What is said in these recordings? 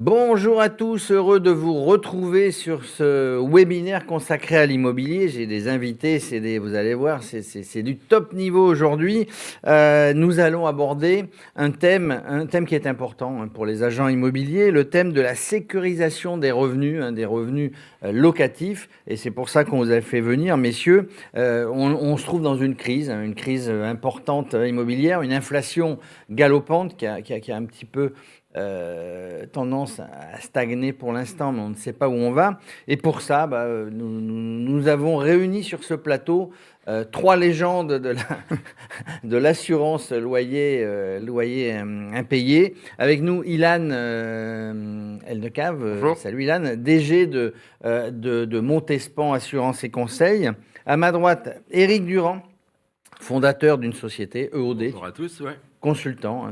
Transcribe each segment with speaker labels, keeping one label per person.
Speaker 1: Bonjour à tous, heureux de vous retrouver sur ce webinaire consacré à l'immobilier. J'ai des invités, vous allez voir, c'est du top niveau aujourd'hui. Nous allons aborder un thème qui est important pour les agents immobiliers, le thème de la sécurisation des revenus locatifs. Et c'est pour ça qu'on vous a fait venir, messieurs. On se trouve dans une crise importante immobilière, une inflation galopante qui a un petit peu tendance à stagner pour l'instant, mais on ne sait pas où on va. Et pour ça, nous avons réuni sur ce plateau trois légendes de l'assurance loyer impayé. Avec nous, Ilan Eldecave.
Speaker 2: Bonjour.
Speaker 1: Salut Ilan, DG de Montespan Assurance et Conseil. À ma droite, Éric Durand, fondateur d'une société, EOD.
Speaker 2: Bonjour à tous, ouais.
Speaker 1: Consultant,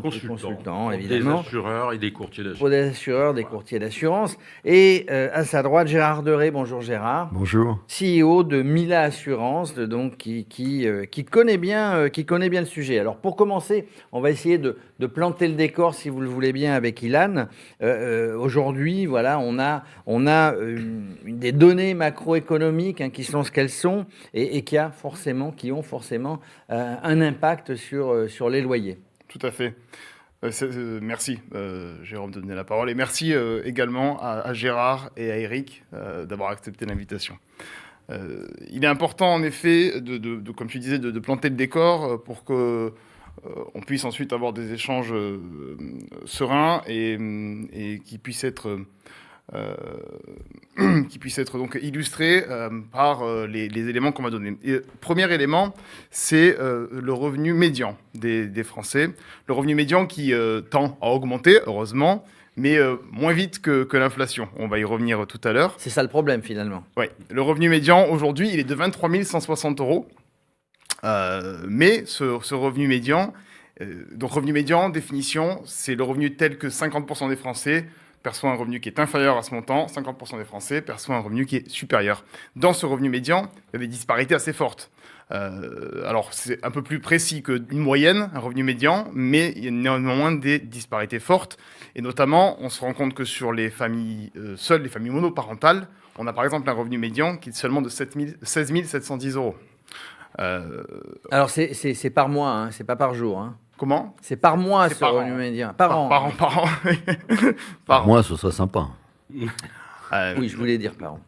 Speaker 1: évidemment.
Speaker 2: Des assureurs et des courtiers d'assurance.
Speaker 1: Pour des assureurs, des courtiers d'assurance. Et à sa droite, Gérard Deré. Bonjour Gérard.
Speaker 3: Bonjour.
Speaker 1: CEO de Mila Assurance, donc qui connaît bien le sujet. Alors pour commencer, on va essayer de planter le décor, si vous le voulez bien, avec Ilan. Aujourd'hui, voilà, on a des données macroéconomiques qui sont ce qu'elles sont et qui ont forcément un impact sur les loyers.
Speaker 2: Tout à fait. Merci, Jérôme, de donner la parole. Et merci également à Gérard et à Eric d'avoir accepté l'invitation. Il est important, en effet, comme tu disais, de planter le décor pour que on puisse ensuite avoir des échanges sereins et qui puissent être donc illustrés par les éléments qu'on va donner. Et, premier élément, c'est le revenu médian des Français. Le revenu médian qui tend à augmenter, heureusement, mais moins vite que l'inflation. On va y revenir tout à l'heure.
Speaker 1: C'est ça le problème, finalement.
Speaker 2: Oui, le revenu médian, aujourd'hui, il est de 23 160 €. Mais ce revenu médian, donc revenu médian, définition, c'est le revenu tel que 50% des Français perçoit un revenu qui est inférieur à ce montant, 50% des Français perçoit un revenu qui est supérieur. Dans ce revenu médian, il y a des disparités assez fortes. Alors, c'est un peu plus précis qu'une moyenne, un revenu médian, mais il y a néanmoins des disparités fortes. Et notamment, on se rend compte que sur les familles seules, les familles monoparentales, on a par exemple un revenu médian qui est seulement de 16 710 €.
Speaker 1: Alors, c'est par mois, hein, c'est pas par jour. Hein.
Speaker 2: Comment ?
Speaker 1: C'est par mois,
Speaker 2: C'est
Speaker 1: ce
Speaker 2: par
Speaker 1: revenu
Speaker 2: an.
Speaker 1: médian. Par an.
Speaker 2: Par an.
Speaker 3: Par mois, ce serait sympa.
Speaker 1: Oui, je voulais dire par an.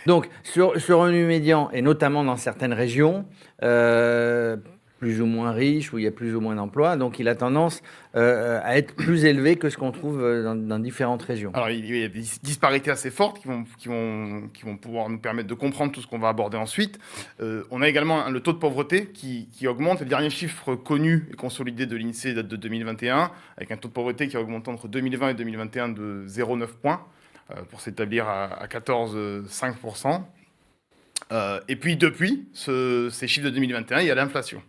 Speaker 1: Donc, sur ce revenu médian, et notamment dans certaines régions, plus ou moins riches, où il y a plus ou moins d'emplois, donc il a tendance à être plus élevé que ce qu'on trouve dans différentes régions.
Speaker 2: Alors, il y a des disparités assez fortes qui vont pouvoir nous permettre de comprendre tout ce qu'on va aborder ensuite. On a également le taux de pauvreté qui augmente. Le dernier chiffre connu et consolidé de l'INSEE date de 2021, avec un taux de pauvreté qui a augmenté entre 2020 et 2021 de 0,9 points, pour s'établir à 14,5%. Et puis, depuis ces chiffres de 2021, il y a l'inflation.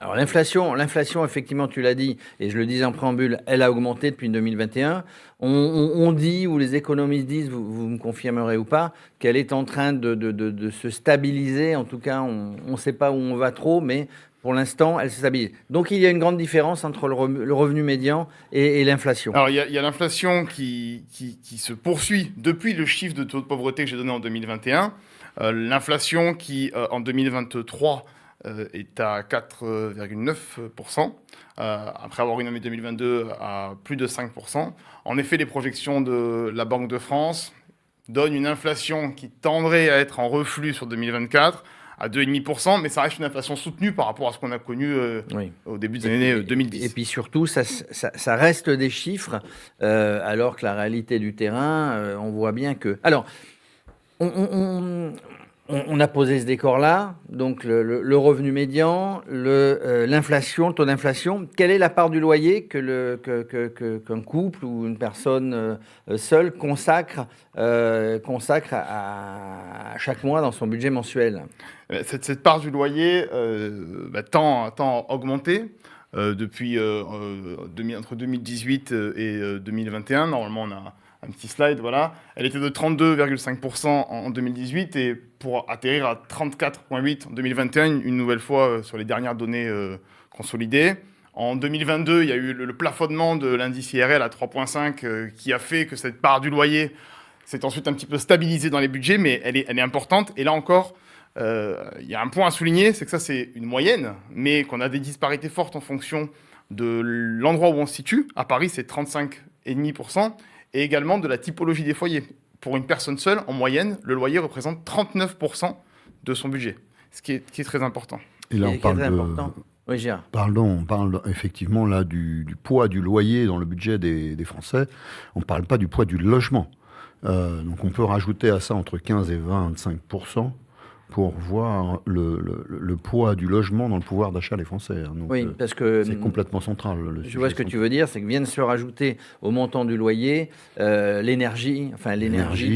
Speaker 1: Alors l'inflation, effectivement, tu l'as dit, et je le disais en préambule, elle a augmenté depuis 2021. On dit, ou les économistes disent, vous me confirmerez ou pas, qu'elle est en train de se stabiliser. En tout cas, on ne sait pas où on va trop, mais pour l'instant, elle se stabilise. Donc il y a une grande différence entre le revenu médian et l'inflation.
Speaker 2: Alors il y a l'inflation qui se poursuit depuis le chiffre de taux de pauvreté que j'ai donné en 2021. L'inflation qui, en 2023, est à 4,9%, après avoir une année 2022 à plus de 5%. En effet, les projections de la Banque de France donnent une inflation qui tendrait à être en reflux sur 2024 à 2,5%, mais ça reste une inflation soutenue par rapport à ce qu'on a connu au début des années 2010.
Speaker 1: Et puis surtout, ça reste des chiffres, alors que la réalité du terrain, on voit bien que... Alors, on a posé ce décor-là, donc le revenu médian, l'inflation, le taux d'inflation. Quelle est la part du loyer qu'un couple ou une personne seule consacre à chaque mois dans son budget mensuel ?
Speaker 2: Cette part du loyer tend à augmenter depuis entre 2018 et 2021. Normalement, on a un petit slide, voilà. Elle était de 32,5% en 2018 et pour atterrir à 34,8% en 2021, une nouvelle fois sur les dernières données consolidées. En 2022, il y a eu le plafonnement de l'indice IRL à 3,5 qui a fait que cette part du loyer s'est ensuite un petit peu stabilisée dans les budgets, mais elle est importante. Et là encore, il y a un point à souligner, c'est que ça, c'est une moyenne, mais qu'on a des disparités fortes en fonction de l'endroit où on se situe. À Paris, c'est 35,5%, et également de la typologie des foyers. Pour une personne seule, en moyenne, le loyer représente 39% de son budget, ce qui est très important.
Speaker 3: Et là, on parle
Speaker 1: Oui, Gérard.
Speaker 3: on parle effectivement là du poids du loyer dans le budget des Français. On ne parle pas du poids du logement. Donc on peut rajouter à ça entre 15 et 25% pour voir le poids du logement dans le pouvoir d'achat des Français. Donc,
Speaker 1: oui, parce que
Speaker 3: c'est complètement central.
Speaker 1: Je vois ce que tu veux dire, c'est que viennent se rajouter au montant du loyer l'énergie,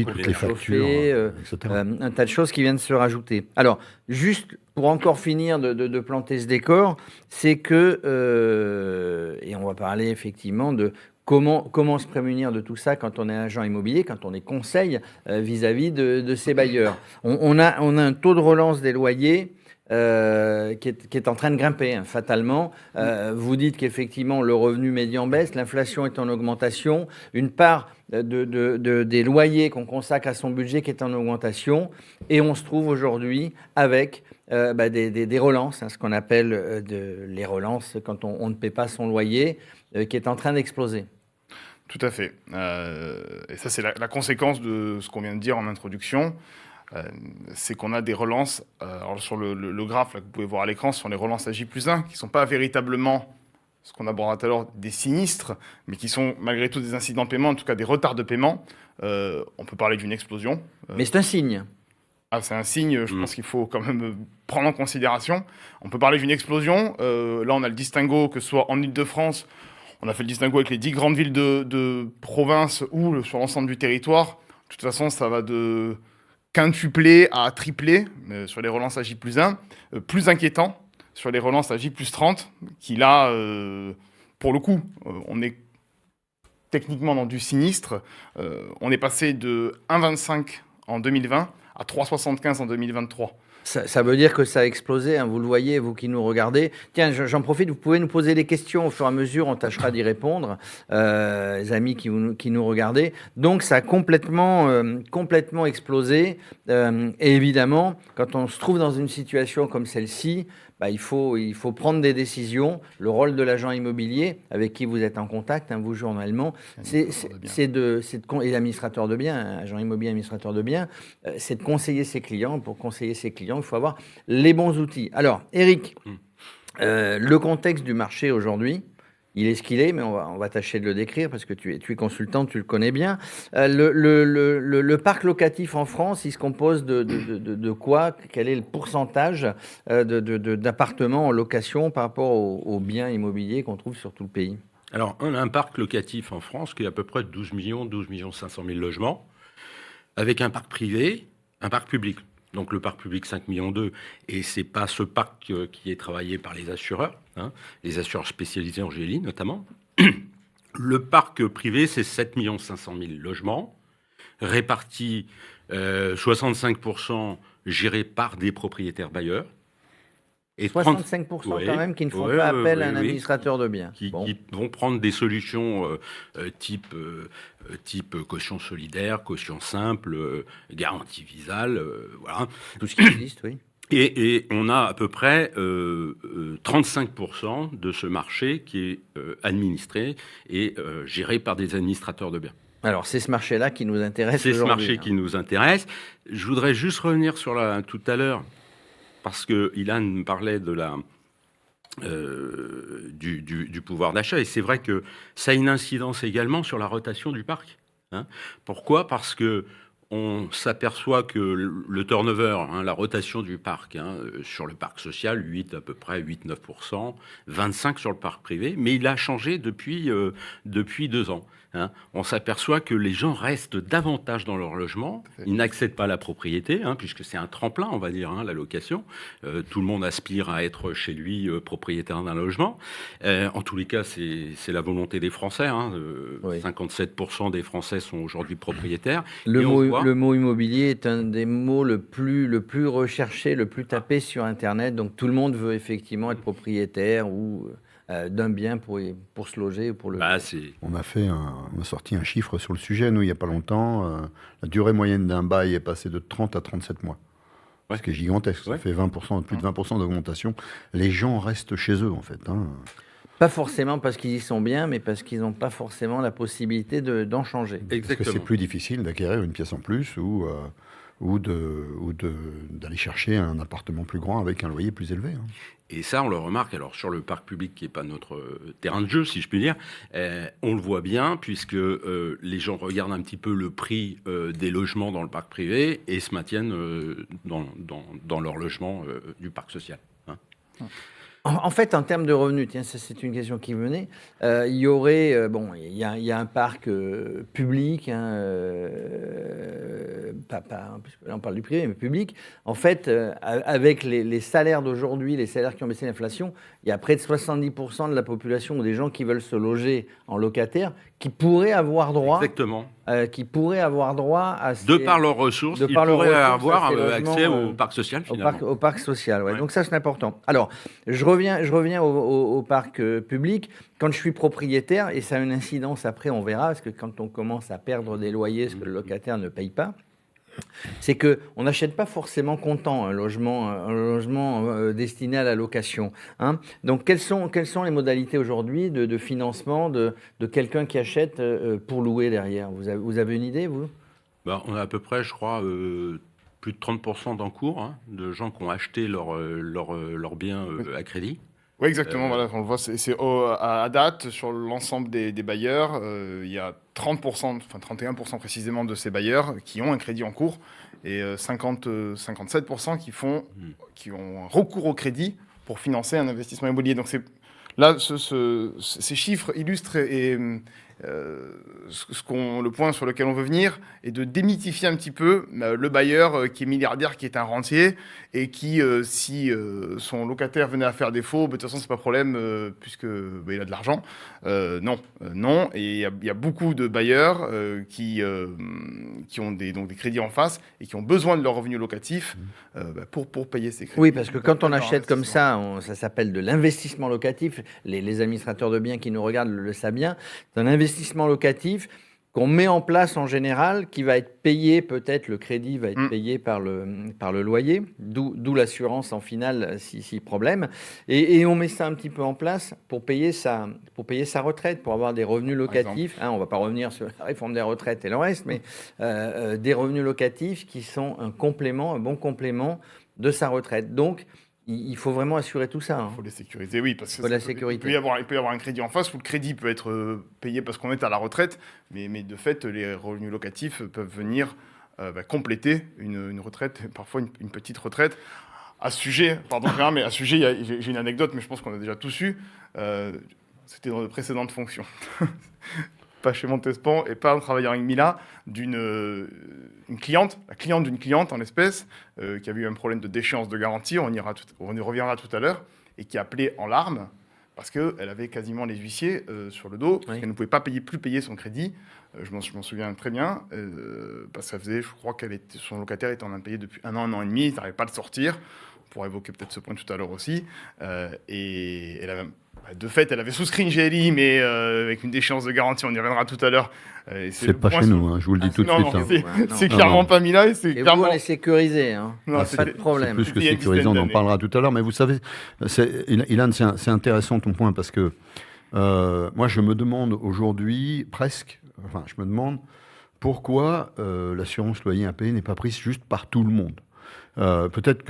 Speaker 3: toutes les factures, etc.
Speaker 1: Un tas de choses qui viennent se rajouter. Alors, juste pour encore finir de planter ce décor, c'est que, et on va parler effectivement de comment se prémunir de tout ça quand on est agent immobilier, quand on est conseil vis-à-vis de ses bailleurs. On a un taux de relance des loyers qui est en train de grimper, hein, fatalement. Vous dites qu'effectivement, le revenu médian baisse, l'inflation est en augmentation, une part des loyers qu'on consacre à son budget qui est en augmentation, et on se trouve aujourd'hui avec des relances, hein, ce qu'on appelle les relances quand on ne paie pas son loyer, qui est en train d'exploser.
Speaker 2: Tout à fait. Et ça, c'est la conséquence de ce qu'on vient de dire en introduction. C'est qu'on a des relances. Alors sur le graphe là, que vous pouvez voir à l'écran, ce sont les relances à J+1 qui ne sont pas véritablement ce qu'on abordera tout à l'heure, des sinistres, mais qui sont malgré tout des incidents de paiement, en tout cas des retards de paiement. On peut parler d'une explosion.
Speaker 1: Mais c'est un signe.
Speaker 2: C'est un signe, je pense qu'il faut quand même prendre en considération. On peut parler d'une explosion. Là, on a le distinguo, que ce soit en Ile-de-France, on a fait le distinguo avec les 10 grandes villes de province ou sur l'ensemble du territoire. De toute façon, ça va de quintupler à tripler sur les relances à J+1. Plus inquiétant sur les relances à J+30, qui là, pour le coup, on est techniquement dans du sinistre. On est passé de 1,25 en 2020 à 3,75 en 2023.
Speaker 1: Ça veut dire que ça a explosé, hein, vous le voyez, vous qui nous regardez. Tiens, j'en profite, vous pouvez nous poser des questions au fur et à mesure, on tâchera d'y répondre, les amis qui nous regardez. Donc ça a complètement explosé. Et évidemment, quand on se trouve dans une situation comme celle-ci, il faut prendre des décisions. Le rôle de l'agent immobilier, avec qui vous êtes en contact, hein, vous journellement, et l'administrateur de biens, agent immobilier, administrateur de biens, c'est de conseiller ses clients. Pour conseiller ses clients, il faut avoir les bons outils. Alors, Eric, le contexte du marché aujourd'hui, il est ce qu'il est, mais on va tâcher de le décrire parce que tu es consultant, tu le connais bien. Le parc locatif en France, il se compose de quoi? Quel est le pourcentage d'appartements en location par rapport aux biens immobiliers qu'on trouve sur tout le pays?
Speaker 4: Alors, on a un parc locatif en France qui est à peu près 12 millions 500 000 logements, avec un parc privé, un parc public. Donc le parc public 5,2 millions, et c'est pas ce parc qui est travaillé par les assureurs, hein, les assureurs spécialisés en GLI notamment. Le parc privé, c'est 7,5 millions de logements, répartis 65% gérés par des propriétaires bailleurs.
Speaker 1: Et 65% quand même qui ne font pas appel à un administrateur de biens.
Speaker 4: Qui vont prendre des solutions type caution solidaire, caution simple, garantie visale, voilà.
Speaker 1: Tout ce qui existe, oui.
Speaker 4: Et on a à peu près 35% de ce marché qui est administré et géré par des administrateurs de biens.
Speaker 1: Alors, c'est ce marché-là qui nous intéresse aujourd'hui.
Speaker 4: C'est ce marché qui nous intéresse. Je voudrais juste revenir sur tout à l'heure, parce que Ilan me parlait de du pouvoir d'achat, et c'est vrai que ça a une incidence également sur la rotation du parc. Hein. Pourquoi ? Parce que on s'aperçoit que le turnover, hein, la rotation du parc, hein, sur le parc social, 8 à peu près, 8-9%, 25% sur le parc privé, mais il a changé depuis 2 ans. Hein. On s'aperçoit que les gens restent davantage dans leur logement, ils n'accèdent pas à la propriété, hein, puisque c'est un tremplin, on va dire, hein, la location. Tout le monde aspire à être chez lui propriétaire d'un logement. En tous les cas, c'est la volonté des Français. Hein, oui. 57% des Français sont aujourd'hui propriétaires.
Speaker 1: Le mot immobilier est un des mots le plus recherché, le plus tapé sur Internet. Donc tout le monde veut effectivement être propriétaire ou d'un bien pour se loger ou pour le...
Speaker 3: On a sorti un chiffre sur le sujet, nous, il n'y a pas longtemps. La durée moyenne d'un bail est passée de 30 à 37 mois. Ce qui est gigantesque. Ça fait 20%, plus de 20% d'augmentation. Les gens restent chez eux, en fait.
Speaker 1: Pas forcément parce qu'ils y sont bien, mais parce qu'ils n'ont pas forcément la possibilité d'en changer.
Speaker 3: Parce que c'est plus difficile d'acquérir une pièce en plus ou d'aller chercher un appartement plus grand avec un loyer plus élevé.
Speaker 4: Et ça, on le remarque, alors sur le parc public, qui n'est pas notre terrain de jeu, si je puis dire, on le voit bien, puisque les gens regardent un petit peu le prix des logements dans le parc privé et se maintiennent dans leur logement du parc social.
Speaker 1: En fait, en termes de revenus, tiens, ça c'est une question qui venait. Il y aurait, il y a un parc public, puisque là on parle du privé, mais public. En fait, avec les salaires d'aujourd'hui, les salaires qui ont baissé l'inflation, il y a près de 70% de la population ou des gens qui veulent se loger en locataire qui pourraient avoir droit.
Speaker 4: Exactement.
Speaker 1: Qui pourraient avoir droit à ces...
Speaker 4: De par leurs ressources, ils pourraient avoir accès au parc social, finalement.
Speaker 1: Au parc social, ouais. Donc ça, c'est important. Alors, je reviens au parc public. Quand je suis propriétaire, et ça a une incidence après, on verra, parce que quand on commence à perdre des loyers, ce que le locataire ne paye pas, c'est qu'on n'achète pas forcément content un logement destiné à la location. Donc, quelles sont les modalités aujourd'hui de financement de quelqu'un qui achète pour louer derrière ? Vous avez une idée, vous ?
Speaker 4: On a à peu près, je crois, plus de 30% d'encours de gens qui ont acheté leur bien à crédit.
Speaker 2: Oui, exactement. Voilà, on le voit, à date, sur l'ensemble des bailleurs, il y a 30%, enfin 31% précisément de ces bailleurs qui ont un crédit en cours et 57% qui ont un recours au crédit pour financer un investissement immobilier. Donc là, ces chiffres illustrent le point sur lequel on veut venir est de démythifier un petit peu le bailleur qui est milliardaire, qui est un rentier et qui, si son locataire venait à faire défaut, de toute façon, c'est pas problème puisque il a de l'argent. Non. Et il y a beaucoup de bailleurs qui ont des crédits en face et qui ont besoin de leur revenu locatif pour payer ces crédits.
Speaker 1: Oui, parce que quand on achète comme ça, ça s'appelle de l'investissement locatif. Les administrateurs de biens qui nous regardent le savent bien. C'est un investissement locatif qu'on met en place en général, qui va être payé, peut-être le crédit va être payé par le loyer, d'où l'assurance en finale si problème. Et on met ça un petit peu en place pour payer sa retraite, pour avoir des revenus locatifs. On ne va pas revenir sur la réforme des retraites et le reste, mais des revenus locatifs qui sont un bon complément de sa retraite. Donc, il faut vraiment assurer tout ça.
Speaker 2: Il faut les sécuriser, oui, parce que
Speaker 1: il
Speaker 2: peut y avoir un crédit en face où le crédit peut être payé parce qu'on est à la retraite, mais de fait, les revenus locatifs peuvent venir compléter une retraite, parfois une petite retraite. À ce sujet, j'ai une anecdote, mais je pense qu'on a déjà tous eu. C'était dans de précédentes fonctions. Pas chez Montespan et pas en travaillant avec Mila, la cliente d'une cliente en l'espèce, qui avait eu un problème de déchéance de garantie, on y reviendra tout à l'heure, et qui appelait en larmes parce qu'elle avait quasiment les huissiers sur le dos, parce qu'elle ne pouvait pas plus payer son crédit. Je m'en souviens très bien, parce que ça faisait, je crois son locataire était en impayé depuis un an et demi, il n'arrivait pas à le sortir. On pourra évoquer peut-être ce point tout à l'heure aussi. Et elle avait... De fait, elle avait souscrit une GLI, mais avec une déchéance de garantie, on y reviendra tout à l'heure.
Speaker 3: C'est pas chez nous, je vous le dis tout de suite.
Speaker 2: C'est clairement pas mis là. Et
Speaker 1: vous, on est sécurisé, pas de problème.
Speaker 3: C'est plus que sécurisé, on en parlera tout à l'heure. Mais vous savez, Ilan, c'est intéressant ton point, parce que moi, je me demande aujourd'hui, je me demande pourquoi l'assurance loyer impayé n'est pas prise juste par tout le monde. Peut-être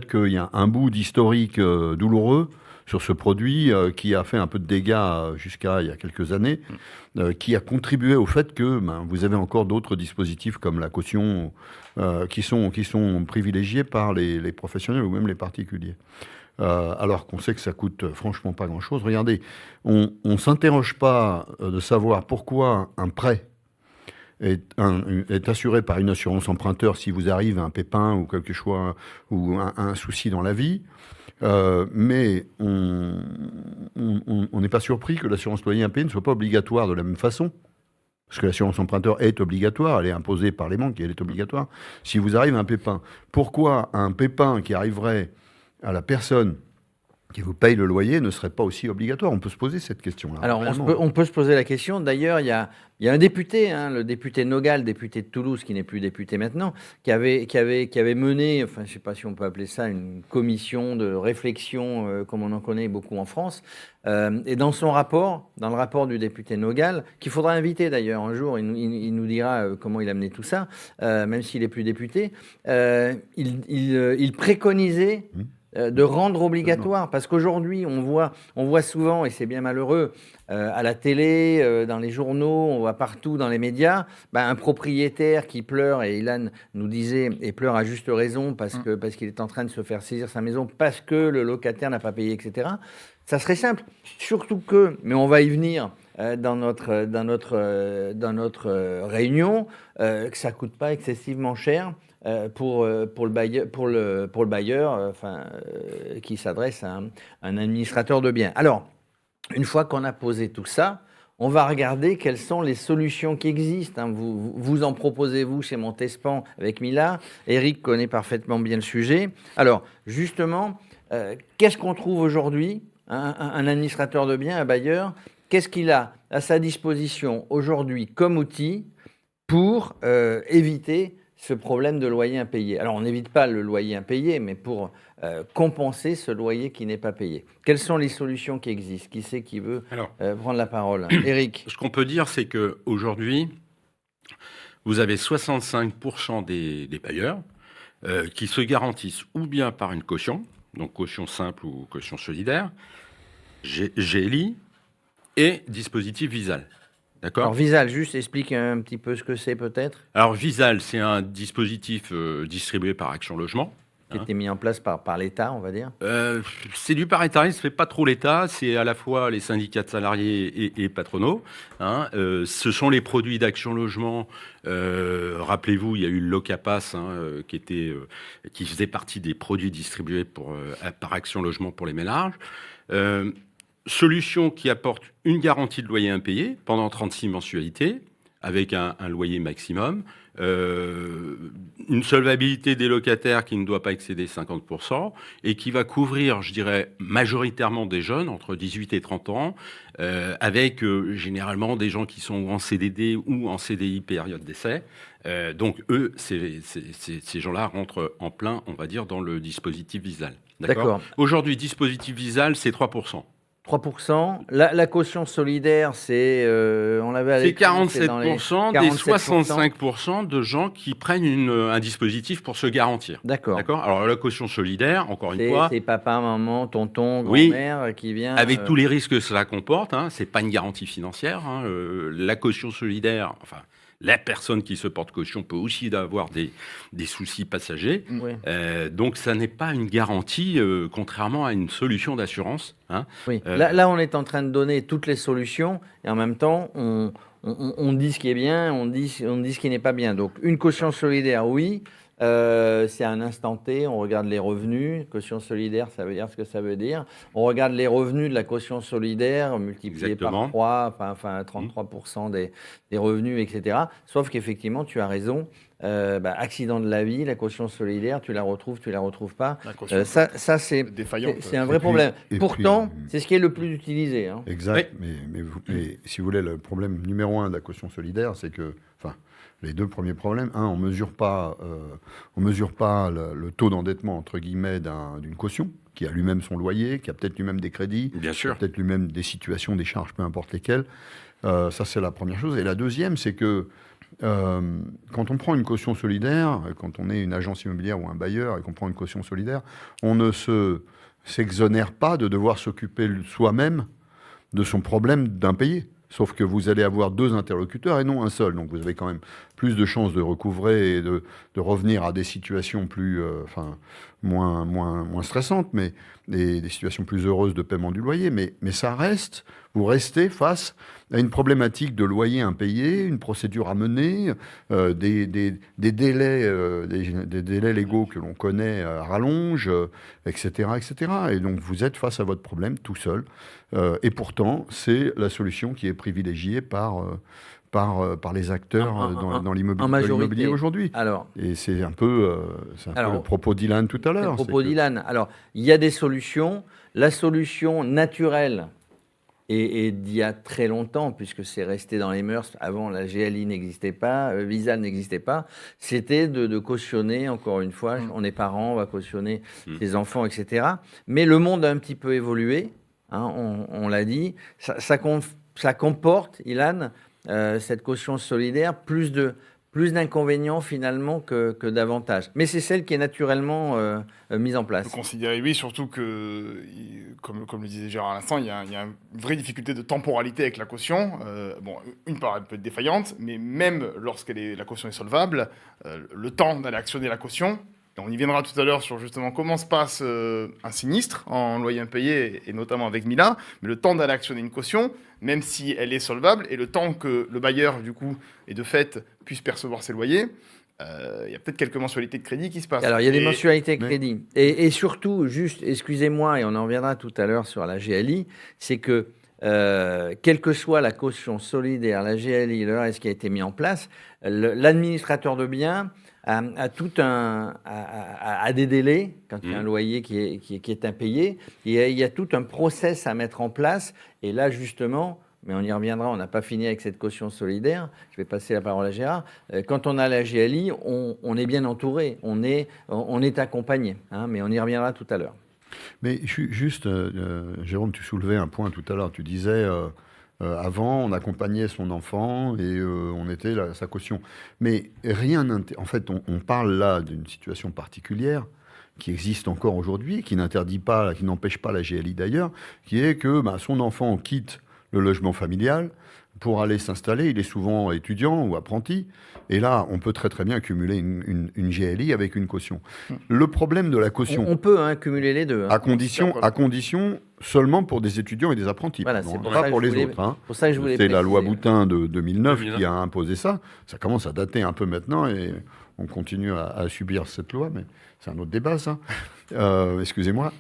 Speaker 3: qu'il y a un bout d'historique douloureux sur ce produit qui a fait un peu de dégâts jusqu'à il y a quelques années, qui a contribué au fait que vous avez encore d'autres dispositifs comme la caution qui sont privilégiés par les professionnels ou même les particuliers. Alors qu'on sait que ça coûte franchement pas grand-chose. Regardez, on ne s'interroge pas de savoir pourquoi un prêt est assuré par une assurance emprunteur si vous arrive un pépin ou quelque chose ou un souci dans la vie. Mais on n'est pas surpris que l'assurance loyer impayé ne soit pas obligatoire de la même façon. Parce que l'assurance emprunteur est obligatoire, elle est imposée par les banques et elle est obligatoire. Si vous arrive un pépin, pourquoi un pépin qui arriverait à la personne qui vous paye le loyer ne serait pas aussi obligatoire. On peut se poser cette question-là.
Speaker 1: Alors,
Speaker 3: réellement.
Speaker 1: on peut se poser la question. D'ailleurs, il y a un député, hein, le député Nogal, député de Toulouse, qui n'est plus député maintenant, qui avait mené, enfin, je ne sais pas si on peut appeler ça une commission de réflexion, comme on en connaît beaucoup en France. Et dans son rapport, dans le rapport du député Nogal, qu'il faudra inviter d'ailleurs un jour, il nous dira comment il a mené tout ça, même s'il est plus député, il préconisait de rendre obligatoire, parce qu'aujourd'hui on voit souvent, et c'est bien malheureux, à la télé, dans les journaux, on voit partout dans les médias, un propriétaire qui pleure, et Ilan nous disait, et pleure à juste raison parce qu'il est en train de se faire saisir sa maison, parce que le locataire n'a pas payé, etc. Ça serait simple, surtout que, mais on va y venir dans notre réunion, que ça ne coûte pas excessivement cher pour le bailleur, qui s'adresse à un administrateur de biens. Alors, une fois qu'on a posé tout ça, on va regarder quelles sont les solutions qui existent. Hein. Vous en proposez, vous, chez Montespan, avec Mila. Eric connaît parfaitement bien le sujet. Alors, justement, qu'est-ce qu'on trouve aujourd'hui ? Un administrateur de biens, un bailleur, qu'est-ce qu'il a à sa disposition aujourd'hui comme outil pour éviter ce problème de loyer impayé? Alors, on n'évite pas le loyer impayé, mais pour compenser ce loyer qui n'est pas payé. Quelles sont les solutions qui existent? Qui c'est qui veut prendre la parole? Eric.
Speaker 4: Ce qu'on peut dire, c'est qu'aujourd'hui, vous avez 65% des bailleurs qui se garantissent ou bien par une caution, donc caution simple ou caution solidaire, GLI et dispositif Visal. D'accord ?
Speaker 1: Alors Visal, juste explique un petit peu ce que c'est peut-être.
Speaker 4: Alors Visal, c'est un dispositif distribué par Action Logement.
Speaker 1: Qui était mis en place par l'État, on va dire.
Speaker 4: C'est du paritarisme, c'est pas trop l'État, c'est à la fois les syndicats de salariés et patronaux. Hein. Ce sont les produits d'Action Logement. Rappelez-vous, il y a eu le Locapass qui faisait partie des produits distribués par Action Logement pour les ménages. Solution qui apporte une garantie de loyer impayé pendant 36 mensualités, avec un loyer maximum, une solvabilité des locataires qui ne doit pas excéder 50%, et qui va couvrir, je dirais, majoritairement des jeunes, entre 18 et 30 ans, avec généralement des gens qui sont en CDD ou en CDI période d'essai. Donc eux, ces gens-là rentrent en plein, on va dire, dans le dispositif Visal. D'accord. Aujourd'hui, dispositif Visal, c'est 3%.
Speaker 1: 3%. La caution solidaire, c'est... on l'avait
Speaker 4: c'est 47% des 65% de gens qui prennent un dispositif pour se garantir.
Speaker 1: D'accord.
Speaker 4: Alors, la caution solidaire, encore une fois...
Speaker 1: C'est papa, maman, tonton, grand-mère qui vient...
Speaker 4: Avec tous les risques que cela comporte. Hein, c'est pas une garantie financière. Hein, la caution solidaire... Enfin, la personne qui se porte caution peut aussi avoir des soucis passagers.
Speaker 1: Oui.
Speaker 4: Donc, ça n'est pas une garantie, contrairement à une solution d'assurance. Hein.
Speaker 1: Oui. Là, on est en train de donner toutes les solutions et en même temps, on dit ce qui est bien, on dit ce qui n'est pas bien. Donc, une caution solidaire, oui. C'est à un instant T, on regarde les revenus. Caution solidaire, ça veut dire ce que ça veut dire. On regarde les revenus de la caution solidaire multipliés par 3, enfin 33% des revenus, etc. Sauf qu'effectivement, tu as raison. Accident de la vie, la caution solidaire, tu la retrouves pas. Ça c'est défaillante. C'est un vrai problème. Pourtant, c'est ce qui est le plus utilisé. Hein.
Speaker 3: Exact. Oui. Mais si vous voulez, le problème numéro 1 de la caution solidaire, c'est que, les deux premiers problèmes, on mesure pas le taux d'endettement entre guillemets d'une caution qui a lui-même son loyer, qui a peut-être lui-même des crédits, qui a peut-être lui-même des situations, des charges, peu importe lesquelles. Ça c'est la première chose. Et la deuxième, c'est que quand on prend une caution solidaire, quand on est une agence immobilière ou un bailleur et qu'on prend une caution solidaire, on ne s'exonère pas de devoir s'occuper soi-même de son problème d'impayé. Sauf que vous allez avoir 2 interlocuteurs et non un seul. Donc vous avez quand même plus de chances de recouvrer et de revenir à des situations moins stressantes, mais des situations plus heureuses de paiement du loyer. Mais ça reste, vous restez face à une problématique de loyer impayé, une procédure à mener, des délais légaux que l'on connaît à rallonge, etc., etc. Et donc vous êtes face à votre problème tout seul. Et pourtant, c'est la solution qui est privilégiée par par les acteurs dans l'immobilier aujourd'hui.
Speaker 1: Alors,
Speaker 3: Et c'est un peu le propos d'Ilan tout à
Speaker 1: c'est le
Speaker 3: l'heure.
Speaker 1: propos d'Ilan. Alors, il y a des solutions. La solution naturelle, et d'il y a très longtemps, puisque c'est resté dans les mœurs, avant la GLI n'existait pas, Visa n'existait pas, c'était de cautionner, encore une fois, on est parents, on va cautionner ses enfants, etc. Mais le monde a un petit peu évolué, hein, on l'a dit, ça comporte, Ilan, cette caution solidaire, plus d'inconvénients finalement que d'avantages. Mais c'est celle qui est naturellement mise en
Speaker 2: On
Speaker 1: place.
Speaker 2: peut considérer, oui, surtout que, comme le disait Gérard à l'instant, il y a une vraie difficulté de temporalité avec la caution. Bon, une part, elle peut être défaillante, mais même la caution est solvable, le temps d'aller actionner la caution, et on y viendra tout à l'heure sur justement comment se passe un sinistre en loyer impayé, et notamment avec Mila, mais le temps d'aller actionner une caution, même si elle est solvable, et le temps que le bailleur, du coup, et de fait, puisse percevoir ses loyers, il y a peut-être quelques mensualités de crédit qui se passent.
Speaker 1: Alors, il y a des mensualités de crédit. Et surtout, juste, excusez-moi, et on en reviendra tout à l'heure sur la GLI, c'est que, quelle que soit la caution solidaire, la GLI, le reste qui a été mis en place, l'administrateur de biens a des délais, quand il y a un loyer qui est impayé, il y a tout un process à mettre en place, et là, justement, mais on y reviendra, on n'a pas fini avec cette caution solidaire. Je vais passer la parole à Gérard. Quand on a la GLI, on est bien entouré, on est accompagné, hein, mais on y reviendra tout à l'heure.
Speaker 3: Mais juste, Jérôme, tu soulevais un point tout à l'heure. Tu disais, avant, on accompagnait son enfant et on était sa caution. Mais rien en fait, on parle là d'une situation particulière qui existe encore aujourd'hui, qui n'empêche pas la GLI d'ailleurs, qui est que son enfant quitte le logement familial pour aller s'installer. Il est souvent étudiant ou apprenti. Et là, on peut très très bien cumuler une GLI avec une caution. Le problème de la caution...
Speaker 1: On peut cumuler les deux.
Speaker 3: À condition seulement pour des étudiants et des apprentis.
Speaker 1: Voilà, c'est
Speaker 3: pas pour les autres. Hein.
Speaker 1: Pour ça que je voulais
Speaker 3: C'est la loi
Speaker 1: préciser.
Speaker 3: Boutin de 2009 qui a imposé ça. Ça commence à dater un peu maintenant et on continue à subir cette loi, mais c'est un autre débat, ça. Excusez-moi.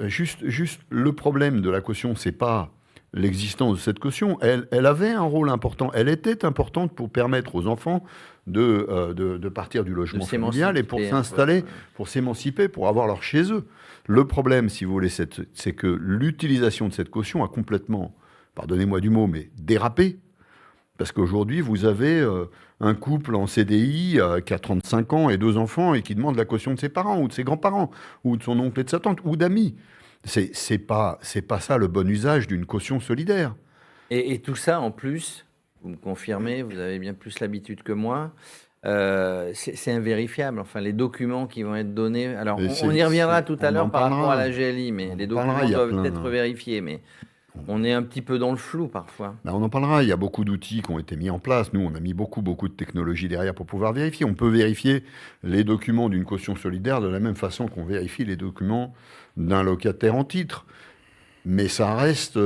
Speaker 3: Juste le problème de la caution, c'est pas l'existence de cette caution. Elle avait un rôle important. Elle était importante pour permettre aux enfants de partir du logement familial et pour s'installer, pour s'émanciper, pour avoir leur chez eux. Le problème, si vous voulez, c'est que l'utilisation de cette caution a complètement, pardonnez-moi du mot, mais dérapé. Parce qu'aujourd'hui, vous avez un couple en CDI qui a 35 ans et 2 enfants et qui demande la caution de ses parents ou de ses grands-parents ou de son oncle et de sa tante ou d'amis. C'est pas ça le bon usage d'une caution solidaire.
Speaker 1: Et tout ça, en plus, vous me confirmez, vous avez bien plus l'habitude que moi, c'est invérifiable. Enfin, les documents qui vont être donnés... Alors, on y reviendra tout à l'heure par rapport à la GLI, mais les documents doivent être vérifiés, mais... On est un petit peu dans le flou parfois.
Speaker 3: On en parlera. Il y a beaucoup d'outils qui ont été mis en place. Nous, on a mis beaucoup de technologies derrière pour pouvoir vérifier. On peut vérifier les documents d'une caution solidaire de la même façon qu'on vérifie les documents d'un locataire en titre. Mais ça reste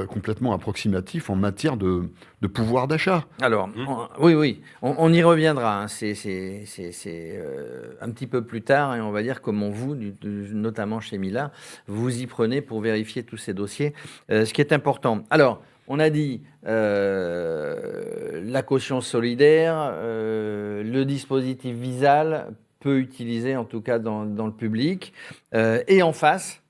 Speaker 3: complètement approximatif en matière de pouvoir d'achat.
Speaker 1: Alors, oui, on y reviendra. Hein. C'est un petit peu plus tard, et on va dire comment vous, notamment chez Mila, vous y prenez pour vérifier tous ces dossiers. Ce qui est important. Alors, on a dit la caution solidaire, le dispositif Visal peut utiliser, en tout cas dans le public, et en face.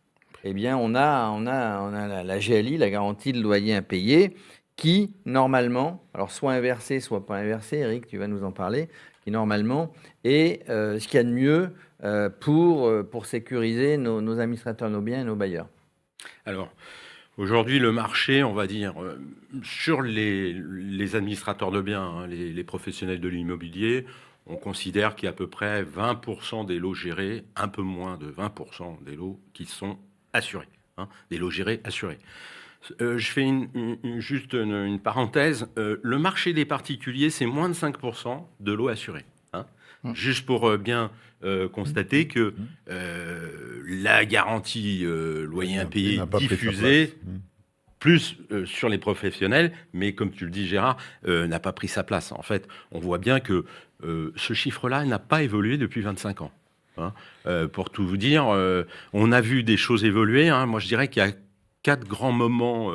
Speaker 1: Eh bien, on a la GLI, la garantie de loyer impayé, qui, normalement, alors soit inversée, soit pas inversée, Eric, tu vas nous en parler, qui, normalement, est ce qu'il y a de mieux pour sécuriser nos administrateurs, nos biens et nos bailleurs.
Speaker 4: Alors, aujourd'hui, le marché, on va dire, sur les administrateurs de biens, hein, les professionnels de l'immobilier, on considère qu'il y a à peu près 20% des lots gérés, un peu moins de 20% des lots qui sont assurés, hein, des lots gérés assurés. Je fais juste une parenthèse. Le marché des particuliers, c'est moins de 5% de lots assurés. Hein, juste pour bien constater que la garantie loyer impayé diffusée, plus sur les professionnels, mais comme tu le dis Gérard, n'a pas pris sa place. En fait, on voit bien que ce chiffre-là n'a pas évolué depuis 25 ans. Hein. Pour tout vous dire, on a vu des choses évoluer. Hein. Moi, je dirais qu'il y a 4 grands moments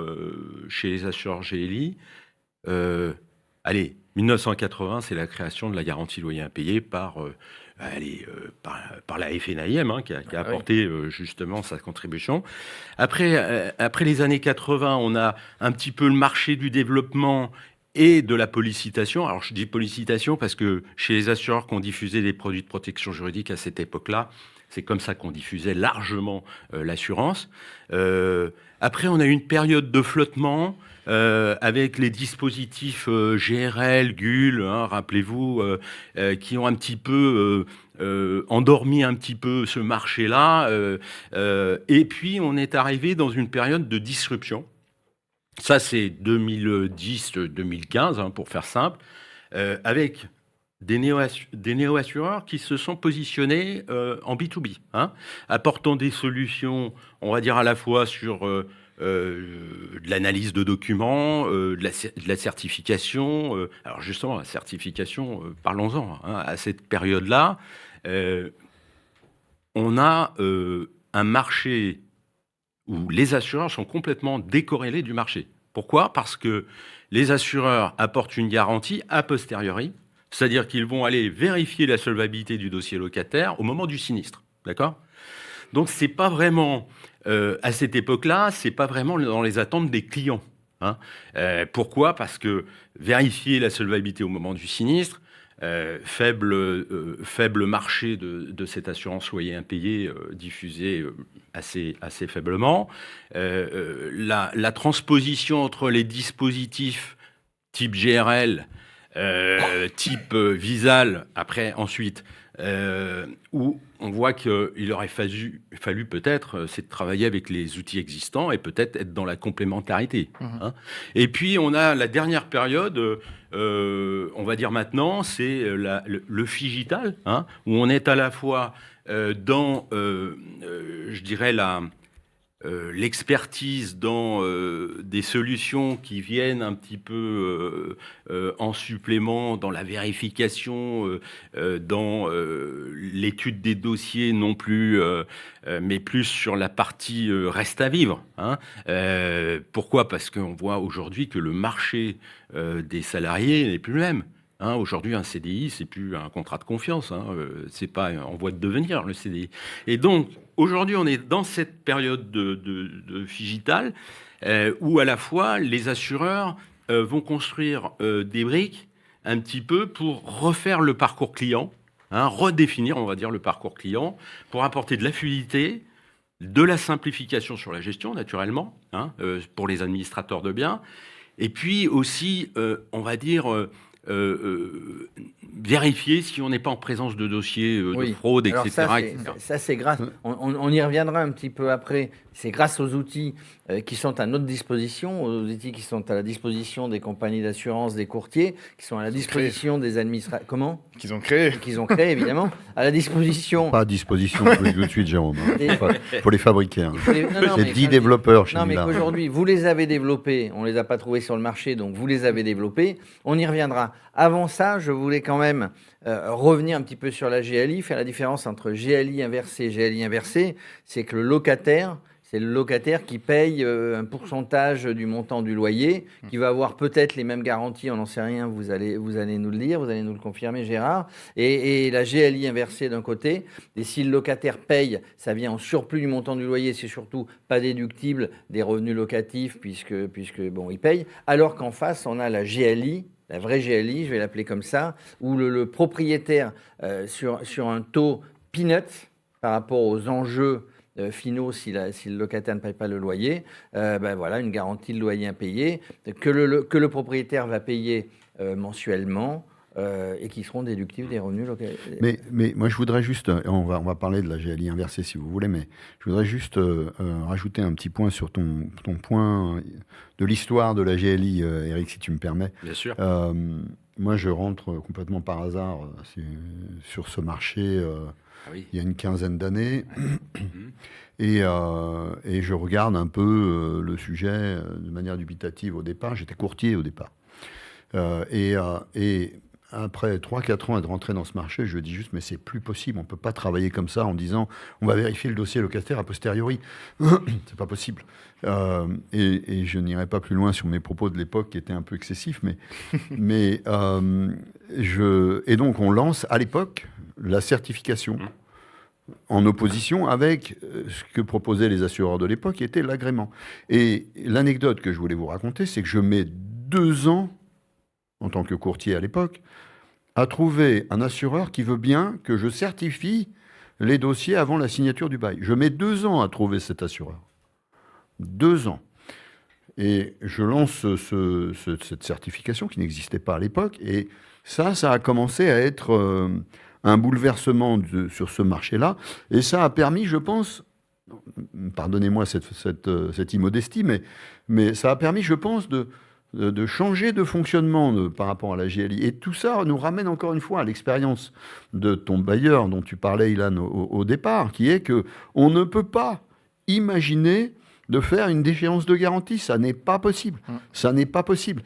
Speaker 4: chez les assureurs GLI. Allez, 1980, c'est la création de la garantie loyer impayé par la FNAIM, qui a apporté justement sa contribution. Après les années 80, on a un petit peu le marché du développement et de la policitation. Alors je dis policitation parce que chez les assureurs qui ont diffusé des produits de protection juridique à cette époque-là, c'est comme ça qu'on diffusait largement l'assurance. Après, on a eu une période de flottement avec les dispositifs GRL, GUL, rappelez-vous, qui ont un petit peu endormi un petit peu ce marché-là. Et puis, on est arrivé dans une période de disruption. Ça, c'est 2010-2015, pour faire simple, avec des néo-assureurs qui se sont positionnés en B2B, apportant des solutions, on va dire à la fois sur de l'analyse de documents, de la certification. Alors justement, la certification, parlons-en. À cette période-là, on a un marché où les assureurs sont complètement décorrélés du marché. Pourquoi ? Parce que les assureurs apportent une garantie a posteriori, c'est-à-dire qu'ils vont aller vérifier la solvabilité du dossier locataire au moment du sinistre. D'accord ? Donc, c'est pas vraiment, à cette époque-là, c'est pas vraiment dans les attentes des clients. Pourquoi ? Parce que vérifier la solvabilité au moment du sinistre, faible marché de cette assurance loyer impayé diffusée assez faiblement. La transposition entre les dispositifs type GRL, type Visal, après ensuite, où on voit qu'il aurait fallu peut-être, c'est de travailler avec les outils existants et peut-être être dans la complémentarité. Et puis on a la dernière période, on va dire maintenant, c'est le figital, où on est à la fois dans, je dirais, l'expertise dans des solutions qui viennent un petit peu en supplément dans la vérification, dans l'étude des dossiers non plus, mais plus sur la partie reste à vivre. Pourquoi ? Parce qu'on voit aujourd'hui que le marché des salariés n'est plus le même. Aujourd'hui, un CDI, c'est plus un contrat de confiance. C'est pas en voie de devenir, le CDI. Et donc, aujourd'hui, on est dans cette période de figital où, à la fois, les assureurs vont construire des briques un petit peu pour refaire le parcours client, redéfinir, on va dire, le parcours client, pour apporter de la fluidité, de la simplification sur la gestion, naturellement, pour les administrateurs de biens, et puis aussi, on va dire... vérifier si on n'est pas en présence de dossiers de fraude,
Speaker 1: alors
Speaker 4: etc.
Speaker 1: Ça, c'est grâce. On y reviendra un petit peu après. C'est grâce aux outils qui sont à notre disposition, aux outils qui sont à la disposition des compagnies d'assurance, des courtiers, qui sont à la disposition des administrateurs. Comment ?
Speaker 2: Qu'ils ont créé.
Speaker 1: Qu'ils ont créé, évidemment. À la disposition.
Speaker 3: Pas à disposition tout de suite, Jérôme. Il faut les fabriquer. C'est 10 développeurs chez nous.
Speaker 1: Non, mais qu'aujourd'hui, vous les avez développés. On ne les a pas trouvés sur le marché, donc vous les avez développés. On y reviendra. Avant ça, je voulais quand même revenir un petit peu sur la GLI, faire la différence entre GLI inversé et GLI inversé. C'est que le locataire qui paye un pourcentage du montant du loyer, qui va avoir peut-être les mêmes garanties, on n'en sait rien, vous allez nous le dire, vous allez nous le confirmer, Gérard. Et la GLI inversée d'un côté, et si le locataire paye, ça vient en surplus du montant du loyer, c'est surtout pas déductible des revenus locatifs, puisque bon, il paye, alors qu'en face, on a la GLI, la vraie GLI, je vais l'appeler comme ça, où le propriétaire, sur un taux peanut par rapport aux enjeux finaux, si le locataire ne paye pas le loyer, voilà, une garantie de loyer impayé, que le propriétaire va payer mensuellement, et qui seront déductibles des revenus locaux.
Speaker 3: Mais moi, je voudrais juste, on va parler de la GLI inversée si vous voulez, mais je voudrais juste rajouter un petit point sur ton point de l'histoire de la GLI, Eric, si tu me permets.
Speaker 4: Bien sûr.
Speaker 3: Moi, je rentre complètement par hasard sur ce marché il y a une quinzaine d'années. Et je regarde un peu le sujet de manière dubitative au départ. J'étais courtier au départ. Et après 3-4 ans de rentrer dans ce marché, je dis juste, mais c'est plus possible. On ne peut pas travailler comme ça en disant, on va vérifier le dossier locataire a posteriori. C'est pas possible. Et je n'irai pas plus loin sur mes propos de l'époque qui étaient un peu excessifs, et donc on lance à l'époque la certification en opposition avec ce que proposaient les assureurs de l'époque, qui était l'agrément. Et l'anecdote que je voulais vous raconter, c'est que je mets 2 ans, en tant que courtier à l'époque, à trouver un assureur qui veut bien que je certifie les dossiers avant la signature du bail. Je mets 2 ans à trouver cet assureur. 2 ans. Et je lance cette certification qui n'existait pas à l'époque. Et ça a commencé à être un bouleversement sur ce marché-là. Et ça a permis, je pense, pardonnez-moi cette immodestie, mais ça a permis, je pense, de changer de fonctionnement par rapport à la GLI. Et tout ça nous ramène encore une fois à l'expérience de ton bailleur dont tu parlais, Ilan, au départ, qui est qu'on ne peut pas imaginer de faire une déchéance de garantie. Ça n'est pas possible. Ça n'est pas possible.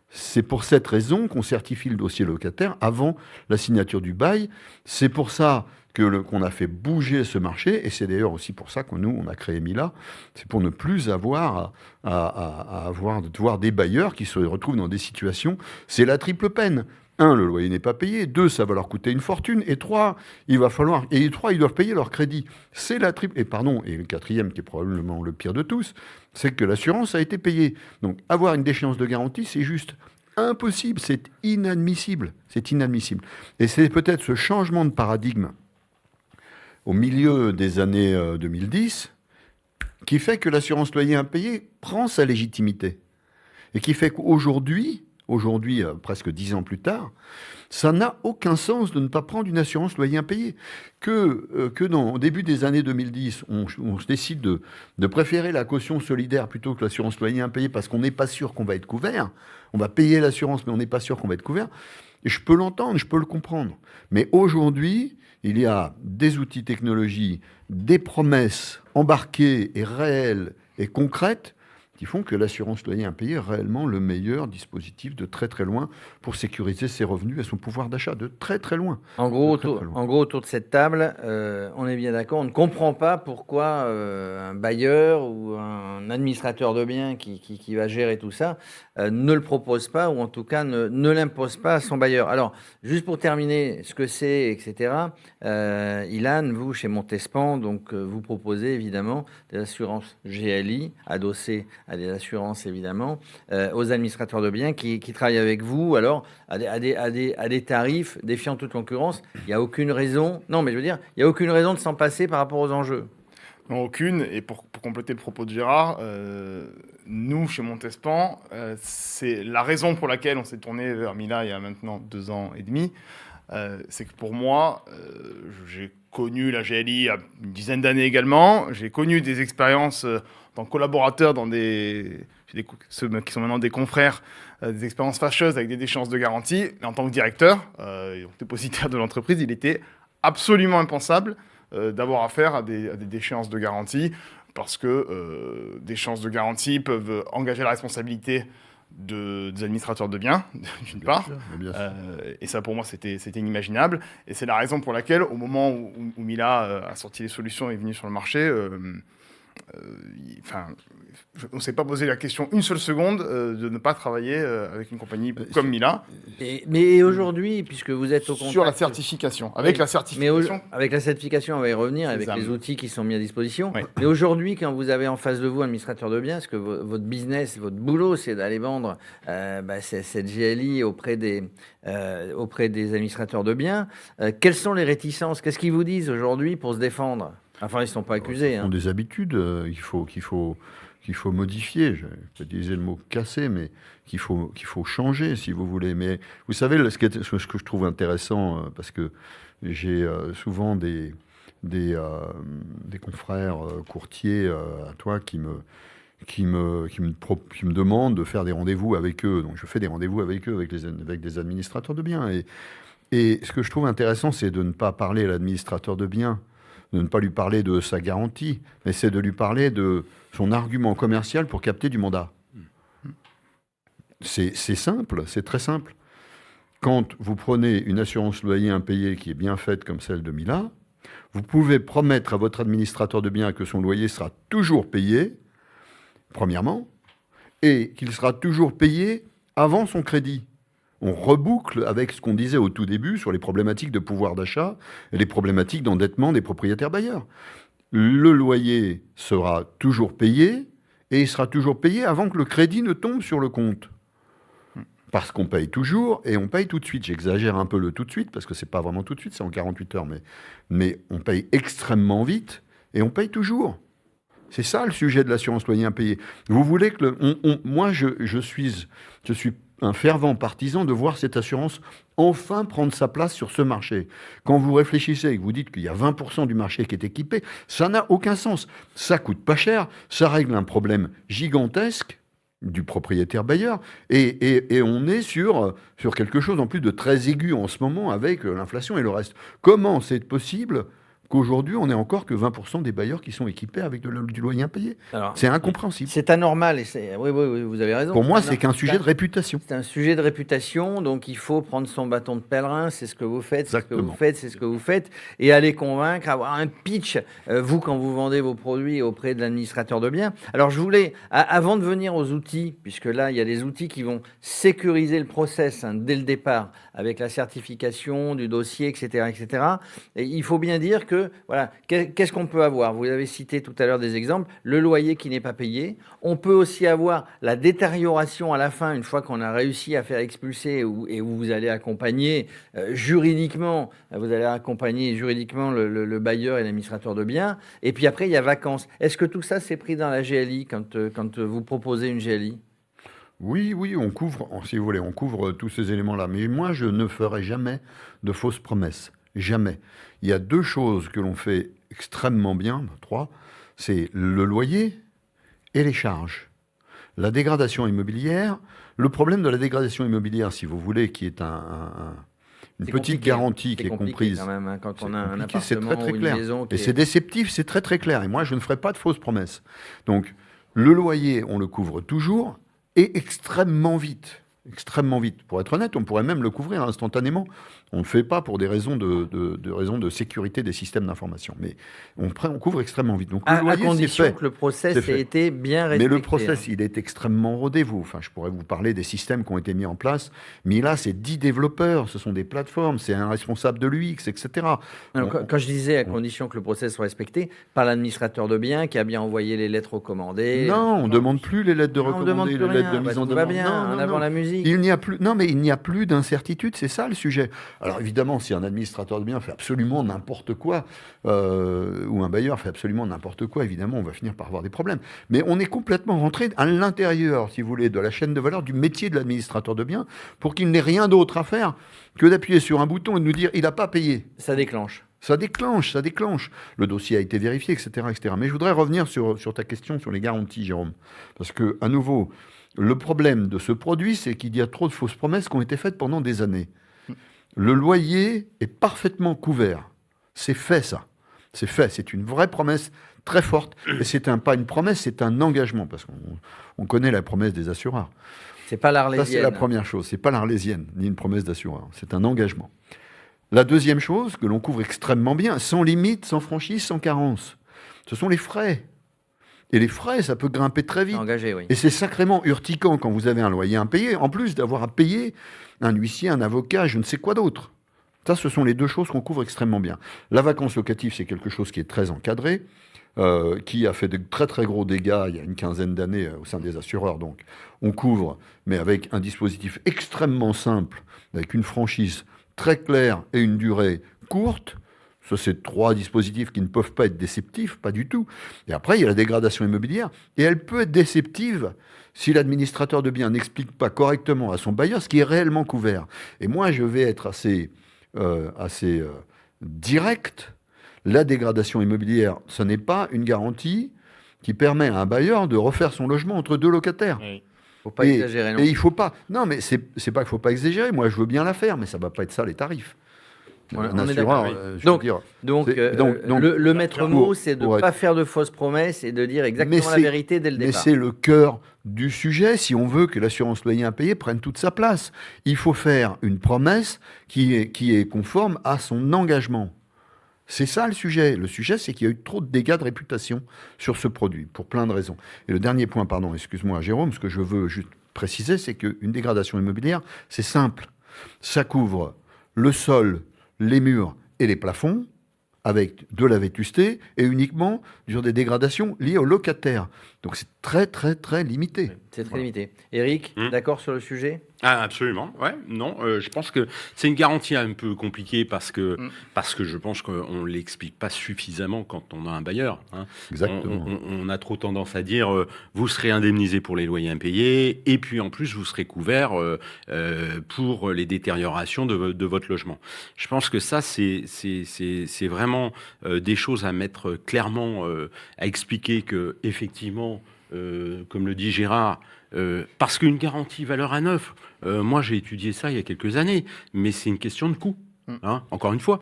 Speaker 3: C'est pour cette raison qu'on certifie le dossier locataire avant la signature du bail. C'est pour ça qu'on a fait bouger ce marché, et c'est d'ailleurs aussi pour ça que nous, on a créé Mila. C'est pour ne plus avoir à voir des bailleurs qui se retrouvent dans des situations. C'est la triple peine. 1, le loyer n'est pas payé. 2, ça va leur coûter une fortune. Et 3, ils doivent payer leur crédit. C'est la triple... Et le 4e, qui est probablement le pire de tous, c'est que l'assurance a été payée. Donc, avoir une déchéance de garantie, c'est juste impossible. C'est inadmissible. C'est inadmissible. Et c'est peut-être ce changement de paradigme au milieu des années 2010 qui fait que l'assurance loyer impayé prend sa légitimité. Et qui fait qu'aujourd'hui, presque 10 ans plus tard, ça n'a aucun sens de ne pas prendre une assurance loyer impayé. Au début des années 2010, on se décide de préférer la caution solidaire plutôt que l'assurance loyer impayé parce qu'on n'est pas sûr qu'on va être couvert. On va payer l'assurance, mais on n'est pas sûr qu'on va être couvert. Et je peux l'entendre, je peux le comprendre. Mais aujourd'hui, il y a des outils technologiques, des promesses embarquées et réelles et concrètes qui font que l'assurance loyer impayé est réellement le meilleur dispositif de très très loin pour sécuriser ses revenus et son pouvoir d'achat de très très loin.
Speaker 1: En gros, autour de cette table, on est bien d'accord, on ne comprend pas pourquoi un bailleur ou un administrateur de biens qui va gérer tout ça ne le propose pas, ou en tout cas ne l'impose pas à son bailleur. Alors, juste pour terminer, ce que c'est, etc., Ilan, vous, chez Montespan, donc, vous proposez évidemment des assurances GLI adossées à des assurances, évidemment, aux administrateurs de biens qui travaillent avec vous, alors à des tarifs défiant toute concurrence. Il n'y a aucune raison, il n'y a aucune raison de s'en passer par rapport aux enjeux.
Speaker 2: Non, aucune. Et pour compléter le propos de Gérard, nous, chez Montespan, c'est la raison pour laquelle on s'est tourné vers Mila il y a maintenant 2 ans et demi. C'est que pour moi, j'ai connu la GLI il y a une dizaine d'années également. J'ai connu des expériences en tant que collaborateur dans ceux qui sont maintenant des confrères, des expériences fâcheuses avec des déchéances de garantie. Et en tant que directeur, dépositaire de l'entreprise, il était absolument impensable d'avoir affaire à des déchéances de garantie, parce que des déchéances de garantie peuvent engager la responsabilité des administrateurs de biens, d'une part. Et ça, pour moi, c'était inimaginable. Et c'est la raison pour laquelle, au moment où Mila a sorti les solutions et est venue sur le marché, on ne s'est pas posé la question une seule seconde de ne pas travailler avec une compagnie comme Mila.
Speaker 1: Mais aujourd'hui, puisque vous êtes au contact...
Speaker 2: Sur la certification. Avec la certification.
Speaker 1: Avec la certification, on va y revenir, avec les outils qui sont mis à disposition. Oui. Mais aujourd'hui, quand vous avez en face de vous un administrateur de biens, parce que votre business, votre boulot, c'est d'aller vendre cette GLI auprès des administrateurs de biens, quelles sont les réticences? Qu'est-ce qu'ils vous disent aujourd'hui pour se défendre? Enfin, ils ne sont pas accusés.
Speaker 3: Ce sont des habitudes qu'il faut modifier. Je vais pas utiliser le mot casser, mais qu'il faut changer, si vous voulez. Mais vous savez, ce que je trouve intéressant, parce que j'ai souvent des confrères courtiers à toi qui me demandent de faire des rendez-vous avec eux. Donc je fais des rendez-vous avec eux, avec des administrateurs de biens. Et ce que je trouve intéressant, c'est de ne pas parler à l'administrateur de biens, de ne pas lui parler de sa garantie, mais c'est de lui parler de son argument commercial pour capter du mandat. C'est simple, c'est très simple. quand vous prenez une assurance loyer impayé qui est bien faite comme celle de Mila, vous pouvez promettre à votre administrateur de biens que son loyer sera toujours payé, premièrement, et qu'il sera toujours payé avant son crédit. On reboucle avec ce qu'on disait au tout début sur les problématiques de pouvoir d'achat et les problématiques d'endettement des propriétaires bailleurs. Le loyer sera toujours payé et il sera toujours payé avant que le crédit ne tombe sur le compte. Parce qu'on paye toujours et on paye tout de suite. J'exagère un peu le tout de suite parce que c'est pas vraiment tout de suite, c'est en 48 heures. Mais on paye extrêmement vite et on paye toujours. C'est ça le sujet de l'assurance loyer impayé. Vous voulez que... moi, je suis un fervent partisan de voir cette assurance enfin prendre sa place sur ce marché. Quand vous réfléchissez et que vous dites qu'il y a 20% du marché qui est équipé, ça n'a aucun sens. Ça coûte pas cher, ça règle un problème gigantesque du propriétaire bailleur, et on est sur quelque chose en plus de très aigu en ce moment avec l'inflation et le reste. Comment c'est possible qu'aujourd'hui, on n'ait encore que 20% des bailleurs qui sont équipés avec du loyer impayé? C'est incompréhensible.
Speaker 1: C'est anormal. Oui, vous avez raison.
Speaker 3: Pour moi, c'est qu'un sujet de réputation.
Speaker 1: C'est un sujet de réputation, donc il faut prendre son bâton de pèlerin, c'est ce que vous faites, c'est ce que vous faites, c'est ce que vous faites, et aller convaincre, avoir un pitch, vous, quand vous vendez vos produits auprès de l'administrateur de biens. Alors, je voulais, avant de venir aux outils, puisque là, il y a des outils qui vont sécuriser le process dès le départ, avec la certification du dossier, etc., etc., et il faut bien dire que voilà, qu'est-ce qu'on peut avoir? Vous avez cité tout à l'heure des exemples. Le loyer qui n'est pas payé. On peut aussi avoir la détérioration à la fin, une fois qu'on a réussi à faire expulser et où vous allez accompagner juridiquement, le bailleur et l'administrateur de biens. Et puis après, il y a vacances. Est-ce que tout ça, c'est pris dans la GLI quand vous proposez une GLI?
Speaker 3: Oui, on couvre, si vous voulez, on couvre tous ces éléments-là. Mais moi, je ne ferai jamais de fausses promesses. Jamais. Il y a deux choses que l'on fait extrêmement bien, trois, c'est le loyer et les charges. La dégradation immobilière, le problème de la dégradation immobilière, si vous voulez, qui est une petite garantie qui est comprise.
Speaker 1: Quand même, quand on a un appartement
Speaker 3: c'est très, très
Speaker 1: ou une
Speaker 3: clair.
Speaker 1: maison.
Speaker 3: Et c'est déceptif, c'est très très clair. Et moi, je ne ferai pas de fausses promesses. Donc, le loyer, on le couvre toujours et extrêmement vite. Extrêmement vite. Pour être honnête, on pourrait même le couvrir instantanément. On ne le fait pas pour des raisons raisons de sécurité des systèmes d'information. Mais on couvre extrêmement vite. Donc, le loyer,
Speaker 1: à condition que le process ait été bien respecté.
Speaker 3: Mais le process, il est extrêmement rodé. Je pourrais vous parler des systèmes qui ont été mis en place. Mais là, c'est 10 développeurs, ce sont des plateformes, c'est un responsable de l'UX, etc.
Speaker 1: Alors, quand je disais à condition que le process soit respecté, par l'administrateur de biens qui a bien envoyé les lettres recommandées.
Speaker 3: Non, on ne demande plus les lettres de recommandées, les lettres de mise en
Speaker 1: demande.
Speaker 3: demeure.
Speaker 1: Va bien, en avant la musique.
Speaker 3: Il n'y a plus d'incertitude, c'est ça le sujet. Alors évidemment, si un administrateur de biens fait absolument n'importe quoi, ou un bailleur fait absolument n'importe quoi, évidemment, on va finir par avoir des problèmes. Mais on est complètement rentré à l'intérieur, si vous voulez, de la chaîne de valeur du métier de l'administrateur de biens, pour qu'il n'ait rien d'autre à faire que d'appuyer sur un bouton et de nous dire « il n'a pas payé ».
Speaker 1: Ça déclenche.
Speaker 3: Ça déclenche. Le dossier a été vérifié, etc., etc. Mais je voudrais revenir sur ta question sur les garanties, Jérôme. Parce que, à nouveau, le problème de ce produit, c'est qu'il y a trop de fausses promesses qui ont été faites pendant des années. Le loyer est parfaitement couvert. C'est fait, ça. C'est fait. C'est une vraie promesse très forte. Et c'est pas une promesse, c'est un engagement. Parce qu'on connaît la promesse des assureurs.
Speaker 1: C'est pas l'Arlésienne.
Speaker 3: Ça, c'est la première chose. C'est pas l'Arlésienne, ni une promesse d'assureur. C'est un engagement. La deuxième chose, que l'on couvre extrêmement bien, sans limite, sans franchise, sans carence, ce sont les frais. Et les frais, ça peut grimper très vite.
Speaker 1: Engagé, oui.
Speaker 3: Et c'est sacrément urticant quand vous avez un loyer impayé, en plus d'avoir à payer un huissier, un avocat, je ne sais quoi d'autre. Ça, ce sont les deux choses qu'on couvre extrêmement bien. La vacance locative, c'est quelque chose qui est très encadré, qui a fait de très très gros dégâts il y a une quinzaine d'années au sein des assureurs. Donc, on couvre, mais avec un dispositif extrêmement simple, avec une franchise très claire et une durée courte. Ça, c'est trois dispositifs qui ne peuvent pas être déceptifs, pas du tout. Et après, il y a la dégradation immobilière, et elle peut être déceptive si l'administrateur de biens n'explique pas correctement à son bailleur ce qui est réellement couvert. Et moi, je vais être assez direct. La dégradation immobilière, ce n'est pas une garantie qui permet à un bailleur de refaire son logement entre deux locataires.
Speaker 1: Oui. Faut pas exagérer, non.
Speaker 3: Et il faut pas. Non, mais c'est pas qu'il faut pas exagérer. Moi, je veux bien la faire, mais ça va pas être ça les tarifs.
Speaker 1: On est
Speaker 3: Un assureur,
Speaker 1: d'accord,
Speaker 4: oui.
Speaker 3: je veux
Speaker 1: Donc,
Speaker 3: dire,
Speaker 1: Donc,
Speaker 3: donc,
Speaker 1: le maître mot, c'est de ne
Speaker 3: pour
Speaker 1: pas faire de fausses promesses et de dire exactement la
Speaker 3: c'est-
Speaker 1: vérité dès le
Speaker 3: mais
Speaker 1: départ.
Speaker 3: c'est le cœur du sujet si on veut que l'assurance loyer impayé prenne toute sa place. Il faut faire une promesse qui est conforme à son engagement. C'est ça le sujet. Le sujet, c'est qu'il y a eu trop de dégâts de réputation sur ce produit, pour plein de raisons. Et le dernier point, pardon, excuse-moi Jérôme, ce que je veux juste préciser, c'est qu'une dégradation immobilière, c'est simple. Ça couvre le sol, les murs et les plafonds, avec de la vétusté, et uniquement sur des dégradations liées aux locataires. Donc c'est très, très, très limité.
Speaker 1: C'est très limité. Eric, d'accord sur le sujet?
Speaker 4: Ah, absolument, ouais, non, je pense que c'est une garantie un peu compliquée parce que je pense qu'on ne l'explique pas suffisamment quand on a un bailleur. Hein.
Speaker 3: Exactement.
Speaker 4: On a trop tendance à dire vous serez indemnisé pour les loyers impayés et puis en plus vous serez couvert pour les détériorations de votre logement. Je pense que ça, c'est vraiment des choses à mettre clairement, à expliquer que effectivement, comme le dit Gérard, parce qu'une garantie valeur à neuf, moi j'ai étudié ça il y a quelques années, mais c'est une question de coût. Hein, encore une fois.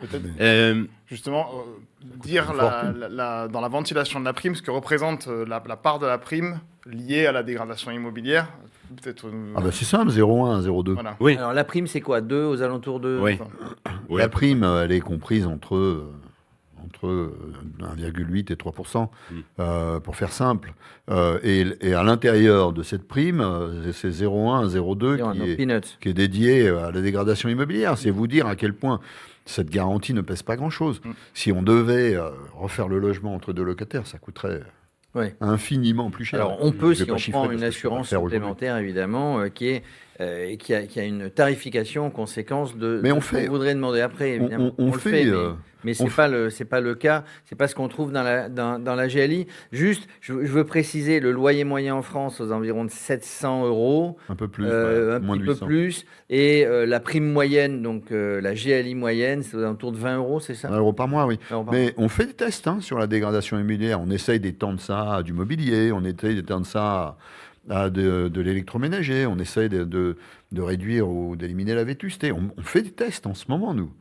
Speaker 2: Justement, dire dans la ventilation de la prime, ce que représente la part de la prime liée à la dégradation immobilière. Peut-être.
Speaker 3: Ah bah c'est simple, 0,1, 0,2.
Speaker 2: Voilà.
Speaker 4: Oui.
Speaker 1: Alors la prime, c'est quoi? 2 aux alentours de...
Speaker 4: Oui. Oui.
Speaker 3: La prime, elle est comprise entre 1,8 et 3%, pour faire simple. Et à l'intérieur de cette prime, c'est 0,1, 0,2 qui est dédié à la dégradation immobilière. C'est vous dire à quel point cette garantie ne pèse pas grand-chose. Si on devait refaire le logement entre deux locataires, ça coûterait infiniment plus cher.
Speaker 1: Alors on peut,
Speaker 3: Je vais
Speaker 1: si
Speaker 3: pas
Speaker 1: on
Speaker 3: chiffrer
Speaker 1: prend
Speaker 3: parce
Speaker 1: une
Speaker 3: que je peux pas
Speaker 1: assurance
Speaker 3: faire aujourd'hui.
Speaker 1: supplémentaire, évidemment, qui a une tarification en conséquence de
Speaker 3: Mais on
Speaker 1: de ce qu'on
Speaker 3: fait-
Speaker 1: voudrait demander après, évidemment.
Speaker 3: on
Speaker 1: le
Speaker 3: fait,
Speaker 1: mais c'est pas le cas, c'est pas ce qu'on trouve dans la GLI. Juste, je veux préciser, le loyer moyen en France aux environs de 700 €,
Speaker 3: un peu plus,
Speaker 1: un
Speaker 3: moins
Speaker 1: petit
Speaker 3: de
Speaker 1: peu
Speaker 3: 800.
Speaker 1: plus, et la prime moyenne, donc la GLI moyenne, c'est aux alentours de 20 €, c'est ça?
Speaker 3: 1 € par mois, oui.
Speaker 1: Alors,
Speaker 3: Mais on fait des tests sur la dégradation immobilière. On essaye d'étendre ça à du mobilier, on essaye d'étendre ça à de l'électroménager, on essaye de réduire ou d'éliminer la vétusté. On fait des tests en ce moment, nous.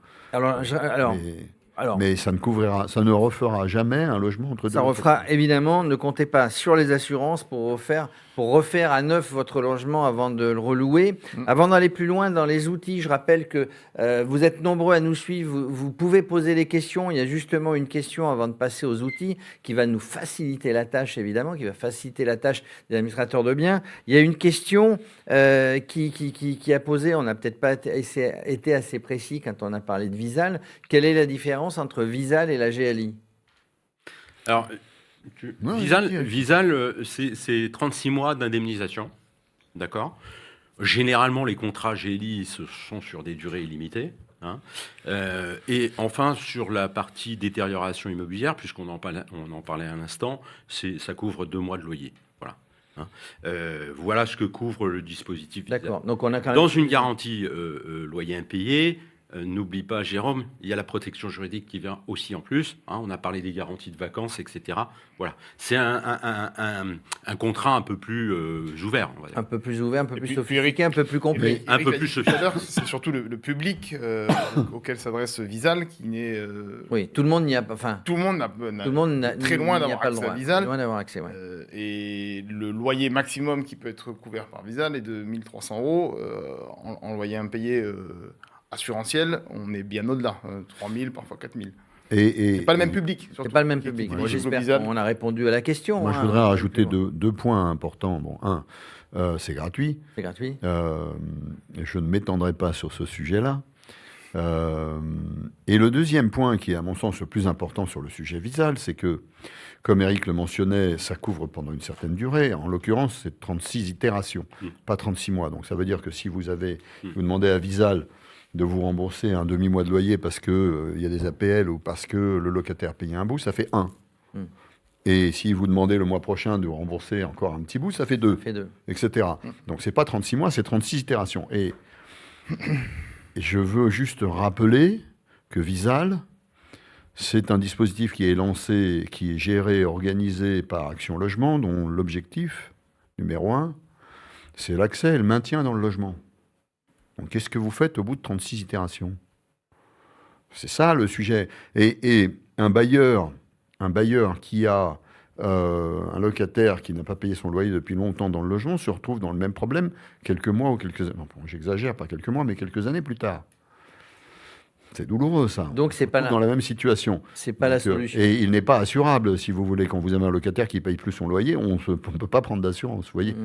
Speaker 3: Mais ça ne refera jamais un logement entre deux.
Speaker 1: Ça refera, évidemment, ne comptez pas sur les assurances pour refaire à neuf votre logement avant de le relouer. Avant d'aller plus loin dans les outils, je rappelle que vous êtes nombreux à nous suivre, vous pouvez poser des questions. Il y a justement une question avant de passer aux outils qui va nous faciliter la tâche, évidemment, qui va faciliter la tâche des administrateurs de biens. Il y a une question qui a posé, on n'a peut-être pas été assez précis quand on a parlé de Visal. Quelle est la différence entre Visal et la GLI?
Speaker 4: Alors,
Speaker 3: Ouais,
Speaker 4: Visal, c'est 36 mois d'indemnisation, d'accord? Généralement, les contrats GLI ce sont sur des durées illimitées. Hein. Et enfin, sur la partie détérioration immobilière, puisqu'on en parlait à l'instant, ça couvre 2 mois de loyer. Voilà. Hein. Voilà ce que couvre le dispositif Visal.
Speaker 1: D'accord. Donc on a quand même...
Speaker 4: Dans une garantie loyer impayé, n'oublie pas, Jérôme, il y a la protection juridique qui vient aussi en plus. Hein, on a parlé des garanties de vacances, etc. Voilà. C'est un contrat un peu plus ouvert, on va dire.
Speaker 1: Un peu plus ouvert, un peu plus
Speaker 2: puis,
Speaker 1: sophistiqué, un peu plus complet.
Speaker 4: Un peu plus sophistiqué.
Speaker 2: C'est surtout le public auquel s'adresse Visal qui n'est.
Speaker 1: Oui, tout le monde n'y a pas... Enfin,
Speaker 2: Tout le monde n'a
Speaker 1: très
Speaker 2: loin
Speaker 1: n'y a
Speaker 2: d'avoir
Speaker 1: pas le
Speaker 2: accès
Speaker 1: droit.
Speaker 2: à Visal.
Speaker 1: Loin d'avoir accès, ouais.
Speaker 2: Et le loyer maximum qui peut être couvert par Visal est de 1 300 € en loyer impayé assurantiel. On est bien au-delà, 3 000, parfois 4 000. C'est pas le même public.
Speaker 1: C'est pas le même public. Moi, j'espère qu'on a répondu à la question.
Speaker 3: Moi, je voudrais rajouter deux points importants. Bon, c'est gratuit.
Speaker 1: C'est gratuit.
Speaker 3: Je ne m'étendrai pas sur ce sujet-là. Et le deuxième point, qui est à mon sens le plus important sur le sujet Visal, c'est que, comme Eric le mentionnait, ça couvre pendant une certaine durée. En l'occurrence, c'est 36 itérations, pas 36 mois. Donc ça veut dire que si vous demandez à Visal de vous rembourser un demi-mois de loyer parce qu'il y a des APL ou parce que le locataire paye un bout, ça fait 1. Et si vous demandez le mois prochain de rembourser encore un petit bout, ça fait 2, etc. Donc c'est pas 36 mois, c'est 36 itérations. Et je veux juste rappeler que Visal, c'est un dispositif qui est lancé, qui est géré, organisé par Action Logement, dont l'objectif numéro 1, c'est l'accès et le maintien dans le logement. Donc qu'est-ce que vous faites au bout de 36 itérations ? C'est ça le sujet. Et un bailleur qui a un locataire qui n'a pas payé son loyer depuis longtemps dans le logement se retrouve dans le même problème quelques mois ou quelques années. Bon, j'exagère, pas quelques mois, mais quelques années plus tard. C'est douloureux, ça.
Speaker 1: Donc, c'est pas
Speaker 3: dans la même situation.
Speaker 1: C'est pas la solution.
Speaker 3: Et il n'est pas assurable, si vous voulez. Quand vous avez un locataire qui ne paye plus son loyer, on ne peut pas prendre d'assurance, vous voyez.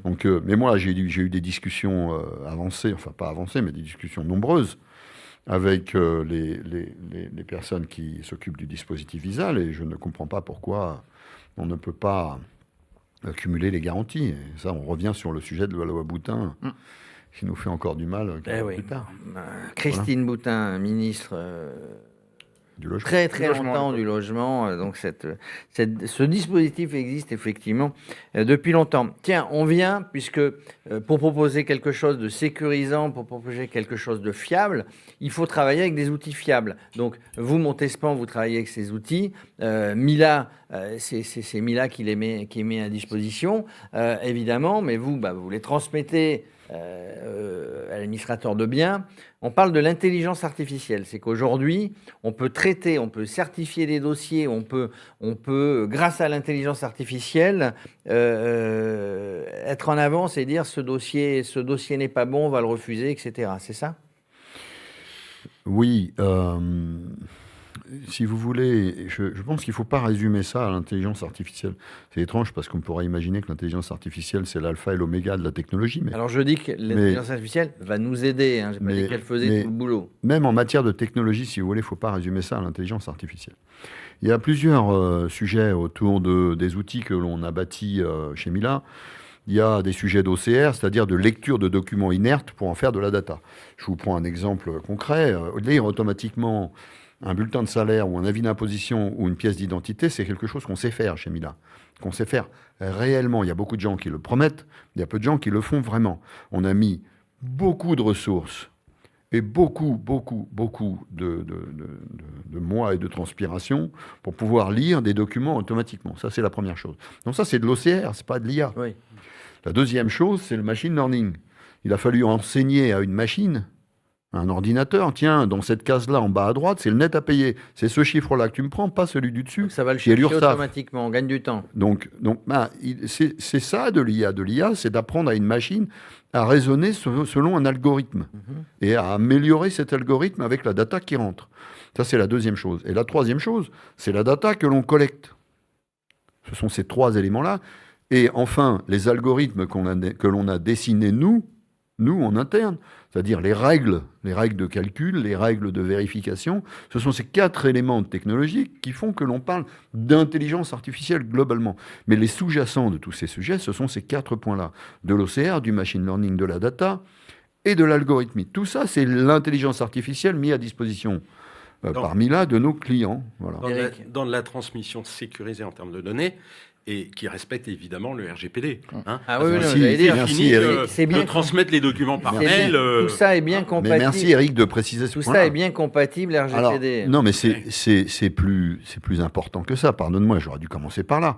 Speaker 3: Donc, mais moi, j'ai eu des discussions avancées, enfin pas avancées, mais des discussions nombreuses avec les personnes qui s'occupent du dispositif Visale, et je ne comprends pas pourquoi on ne peut pas cumuler les garanties. Et ça, on revient sur le sujet de la loi Boutin, qui nous fait encore du mal plus tard.
Speaker 1: Christine Boutin, ministre
Speaker 3: du logement.
Speaker 1: Très longtemps du logement. Donc ce dispositif existe effectivement depuis longtemps. Tiens, on vient, puisque pour proposer quelque chose de sécurisant, pour proposer quelque chose de fiable, il faut travailler avec des outils fiables. Donc vous, Montespan, vous travaillez avec ces outils. Mila, c'est Mila qui les met à disposition, évidemment, mais vous les transmettez à l'administrateur de biens. On parle de l'intelligence artificielle. C'est qu'aujourd'hui, on peut traiter, on peut certifier des dossiers, on peut grâce à l'intelligence artificielle, être en avance et dire ce dossier n'est pas bon, on va le refuser, etc. C'est ça ?
Speaker 3: Oui. Si vous voulez, je pense qu'il ne faut pas résumer ça à l'intelligence artificielle. C'est étrange parce qu'on pourrait imaginer que l'intelligence artificielle, c'est l'alpha et l'oméga de la technologie.
Speaker 1: Alors je dis que l'intelligence artificielle va nous aider. Je n'ai pas dit qu'elle faisait tout le boulot.
Speaker 3: Même en matière de technologie, si vous voulez, il ne faut pas résumer ça à l'intelligence artificielle. Il y a plusieurs sujets autour des outils que l'on a bâtis chez Mila. Il y a des sujets d'OCR, c'est-à-dire de lecture de documents inertes pour en faire de la data. Je vous prends un exemple concret. Lire automatiquement un bulletin de salaire ou un avis d'imposition ou une pièce d'identité, c'est quelque chose qu'on sait faire chez Mila, qu'on sait faire réellement. Il y a beaucoup de gens qui le promettent, il y a peu de gens qui le font vraiment. On a mis beaucoup de ressources et beaucoup de mois et de transpiration pour pouvoir lire des documents automatiquement. Ça, c'est la première chose. Donc ça, c'est de l'OCR, c'est pas de l'IA.
Speaker 1: Oui.
Speaker 3: La deuxième chose, c'est le machine learning. Il a fallu enseigner à une machine, un ordinateur, tiens, dans cette case-là, en bas à droite, c'est le net à payer. C'est ce chiffre-là que tu me prends, pas celui du dessus.
Speaker 1: Donc ça va le chercher automatiquement, on gagne du temps.
Speaker 3: Donc c'est ça de l'IA. De l'IA, c'est d'apprendre à une machine à raisonner selon un algorithme et à améliorer cet algorithme avec la data qui rentre. Ça, c'est la deuxième chose. Et la troisième chose, c'est la data que l'on collecte. Ce sont ces trois éléments-là. Et enfin, les algorithmes que l'on a dessinés, nous, en interne, c'est-à-dire les règles de calcul, les règles de vérification, ce sont ces quatre éléments technologiques qui font que l'on parle d'intelligence artificielle globalement. Mais les sous-jacents de tous ces sujets, ce sont ces quatre points-là. De l'OCR, du machine learning, de la data et de l'algorithmique. Tout ça, c'est l'intelligence artificielle mise à disposition par Mila de nos clients. Voilà.
Speaker 4: Dans la transmission sécurisée en termes de données, et qui respecte évidemment le RGPD. Hein.
Speaker 1: Ah oui, j'allais dire,
Speaker 4: c'est bien de transmettre les documents par mail.
Speaker 1: Tout ça est bien compatible.
Speaker 3: Mais merci Eric de préciser ce point-là.
Speaker 1: Tout ça est bien compatible RGPD.
Speaker 3: Alors, non, mais c'est plus important que ça. Pardonne-moi, j'aurais dû commencer par là.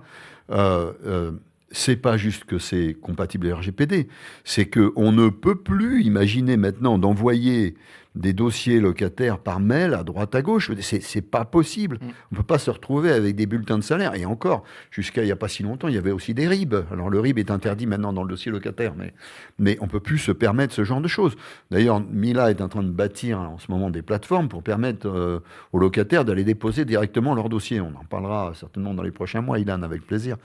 Speaker 3: C'est pas juste que c'est compatible RGPD, c'est qu'on ne peut plus imaginer maintenant d'envoyer des dossiers locataires par mail à droite à gauche. C'est pas possible. On peut pas se retrouver avec des bulletins de salaire. Et encore, jusqu'à il n'y a pas si longtemps, il y avait aussi des RIB. Alors le RIB est interdit maintenant dans le dossier locataire, mais on peut plus se permettre ce genre de choses. D'ailleurs, Mila est en train de bâtir en ce moment des plateformes pour permettre aux locataires d'aller déposer directement leur dossier. On en parlera certainement dans les prochains mois, Ilan, avec plaisir.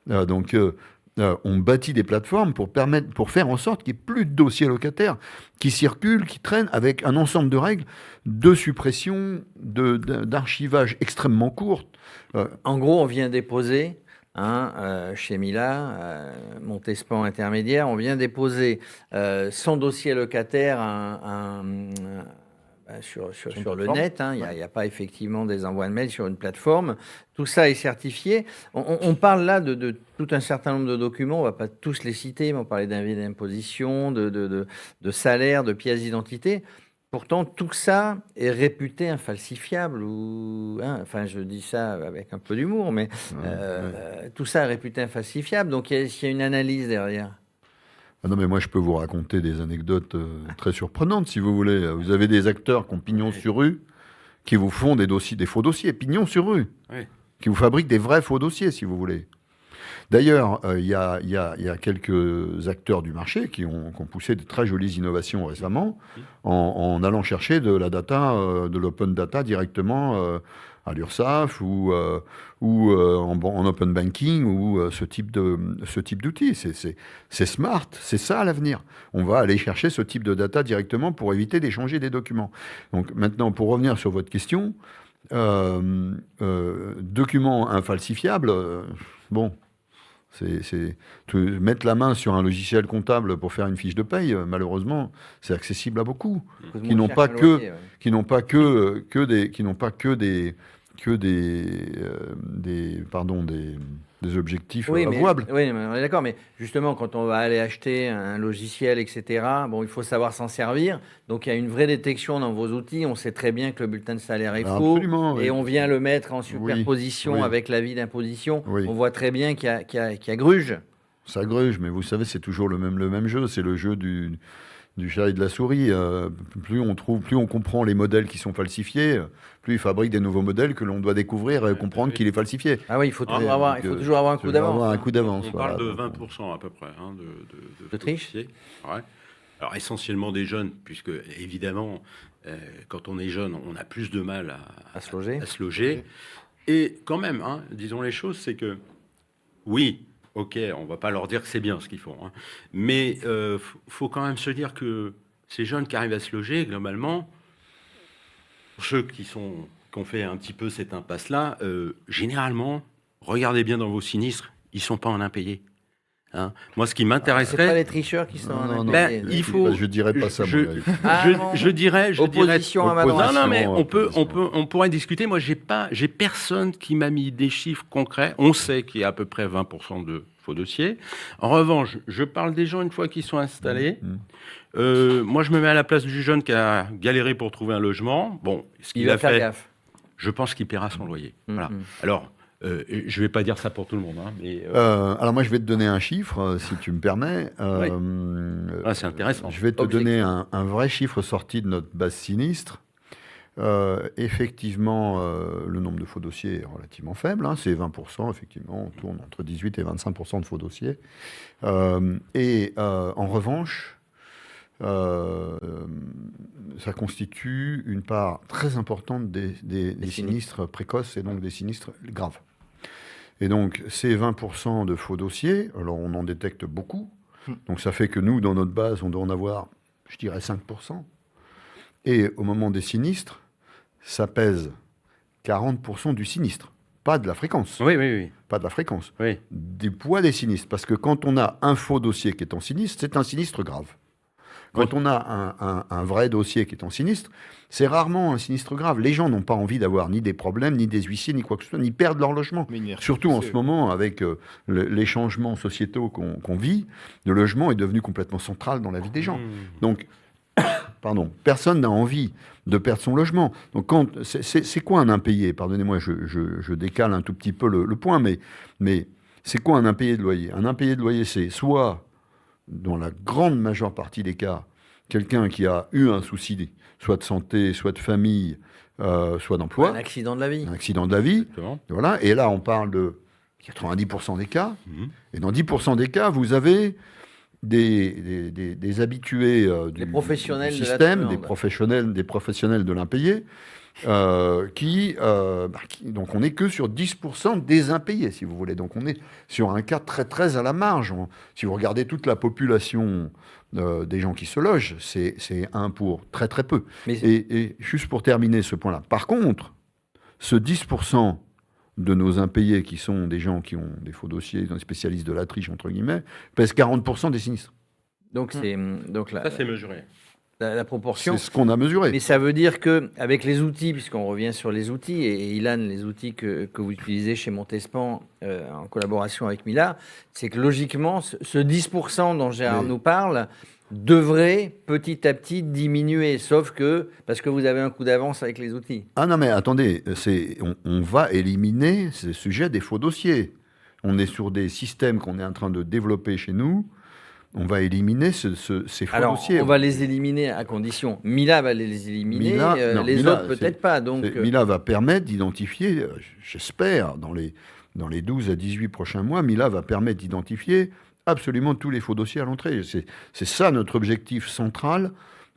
Speaker 3: On bâtit des plateformes pour faire en sorte qu'il n'y ait plus de dossiers locataires qui circulent, qui traînent avec un ensemble de règles de suppression, d'archivage extrêmement courtes.
Speaker 1: En gros, on vient déposer chez Mila, Montespan intermédiaire, on vient déposer son dossier locataire sur le net, il n'y a pas effectivement des envois de mails sur une plateforme. Tout ça est certifié. On parle là de tout un certain nombre de documents, on ne va pas tous les citer, mais on parlait d'avis d'imposition, de salaire, de pièces d'identité. Pourtant, tout ça est réputé infalsifiable. Je dis ça avec un peu d'humour, mais tout ça est réputé infalsifiable. Donc, il y a une analyse derrière.
Speaker 3: Ah non, mais moi, je peux vous raconter des anecdotes très surprenantes, si vous voulez. Vous avez des acteurs qui ont pignon sur rue, qui vous font des faux dossiers, pignon sur rue,
Speaker 4: Oui.
Speaker 3: qui vous fabriquent des vrais faux dossiers, si vous voulez. D'ailleurs, il y a quelques acteurs du marché qui ont poussé de très jolies innovations récemment en allant chercher de la data, de l'open data directement à l'URSSAF ou en open banking ou ce type d'outils. C'est smart, c'est ça l'avenir. On va aller chercher ce type de data directement pour éviter d'échanger des documents. Donc maintenant, pour revenir sur votre question, documents infalsifiables, bon... Mettre la main sur un logiciel comptable pour faire une fiche de paye, malheureusement, c'est accessible à beaucoup, qui n'ont pas des objectifs avouables.
Speaker 1: Oui, mais on est d'accord, mais justement, quand on va aller acheter un logiciel, etc., bon, il faut savoir s'en servir. Donc, il y a une vraie détection dans vos outils. On sait très bien que le bulletin de salaire est faux.
Speaker 3: Absolument,
Speaker 1: Et
Speaker 3: oui.
Speaker 1: on vient le mettre en superposition
Speaker 3: Oui.
Speaker 1: avec l'avis d'imposition.
Speaker 3: Oui.
Speaker 1: On voit très bien qu'il y a gruge.
Speaker 3: Ça gruge, mais vous savez, c'est toujours le même jeu. C'est le jeu du chat et de la souris. Plus on comprend les modèles qui sont falsifiés, plus ils fabriquent des nouveaux modèles que l'on doit découvrir et comprendre qu'il est falsifié.
Speaker 1: Ah oui, il faut toujours avoir un coup d'avance.
Speaker 3: On
Speaker 4: parle de 20% à peu près
Speaker 1: de triche.
Speaker 4: Ouais. Alors essentiellement des jeunes, puisque évidemment, quand on est jeune, on a plus de mal à se loger. Et quand même, disons les choses, c'est que oui, ok, on va pas leur dire que c'est bien ce qu'ils font, mais faut quand même se dire que ces jeunes qui arrivent à se loger, globalement, pour ceux qui ont fait un petit peu cette impasse-là, généralement, regardez bien dans vos sinistres, ils sont pas en impayés. Moi, ce qui m'intéresserait...
Speaker 1: C'est pas les tricheurs qui sont en impayés.
Speaker 3: Il faut... Je dirais pas ça.
Speaker 4: Je dirais...
Speaker 1: Opposition à Madrid.
Speaker 4: Non, mais on pourrait discuter. Moi, j'ai personne qui m'a mis des chiffres concrets. On sait qu'il y a à peu près 20% de faux dossiers. En revanche, je parle des gens une fois qu'ils sont installés. Moi, je me mets à la place du jeune qui a galéré pour trouver un logement. Bon, ce qu'il a fait, je pense qu'il paiera son loyer. Voilà. Alors, je ne vais pas dire ça pour tout le monde. Mais,
Speaker 3: alors moi, je vais te donner un chiffre, si tu me permets.
Speaker 4: Oui. C'est intéressant.
Speaker 3: Je vais te donner un vrai chiffre sorti de notre base sinistre. Effectivement, le nombre de faux dossiers est relativement faible. C'est 20%, effectivement. On tourne entre 18 et 25% de faux dossiers. En revanche, ça constitue une part très importante des sinistres précoces et donc des sinistres graves. Et donc, ces 20% de faux dossiers, alors on en détecte beaucoup. Donc, ça fait que nous, dans notre base, on doit en avoir, je dirais, 5%. Et au moment des sinistres, ça pèse 40% du sinistre. Pas de la fréquence.
Speaker 4: Oui.
Speaker 3: Pas de la fréquence.
Speaker 4: Oui.
Speaker 3: Du poids des sinistres. Parce que quand on a un faux dossier qui est en sinistre, c'est un sinistre grave. Quand on a un vrai dossier qui est en sinistre, c'est rarement un sinistre grave. Les gens n'ont pas envie d'avoir ni des problèmes, ni des huissiers, ni quoi que ce soit, ni perdre leur logement. Surtout en ce moment, avec les changements sociétaux qu'on vit, le logement est devenu complètement central dans la vie des gens. Donc, personne n'a envie de perdre son logement. Donc, c'est quoi un impayé ? Pardonnez-moi, je décale un tout petit peu le point, mais c'est quoi un impayé de loyer ? Un impayé de loyer, c'est soit, dans la grande majeure partie des cas, quelqu'un qui a eu un souci, soit de santé, soit de famille, soit d'emploi.
Speaker 1: Un accident de la vie.
Speaker 3: Un accident de la vie.
Speaker 4: Exactement.
Speaker 3: Voilà. Et là, on parle de 90% des cas. Et dans 10% des cas, vous avez des habitués du système, des professionnels de l'impayé, donc on n'est que sur 10% des impayés, si vous voulez. Donc on est sur un cas très très à la marge. Si vous regardez toute la population des gens qui se logent, c'est 1 pour très très peu. Et juste pour terminer ce point-là, par contre, ce 10% de nos impayés, qui sont des gens qui ont des faux dossiers, des spécialistes de la triche, entre guillemets, pèsent 40% des sinistres.
Speaker 1: Donc ça,
Speaker 4: c'est mesuré.
Speaker 1: La proportion.
Speaker 3: C'est ce qu'on a mesuré.
Speaker 1: Mais ça veut dire qu'avec les outils, puisqu'on revient sur les outils, et Ilan, les outils que vous utilisez chez Montespan en collaboration avec Mila, c'est que logiquement, ce 10% dont Gérard nous parle devrait petit à petit diminuer, sauf que parce que vous avez un coup d'avance avec les outils.
Speaker 3: Ah non, mais attendez, on va éliminer ce sujet des faux dossiers. On est sur des systèmes qu'on est en train de développer chez nous on va éliminer ces faux
Speaker 1: Alors,
Speaker 3: dossiers.
Speaker 1: on va les éliminer à condition. Mila va les éliminer, les
Speaker 3: Mila,
Speaker 1: autres peut-être pas. Donc,
Speaker 3: Mila va permettre d'identifier, j'espère, dans les 12 à 18 prochains mois, Mila va permettre d'identifier absolument tous les faux dossiers à l'entrée. C'est ça notre objectif central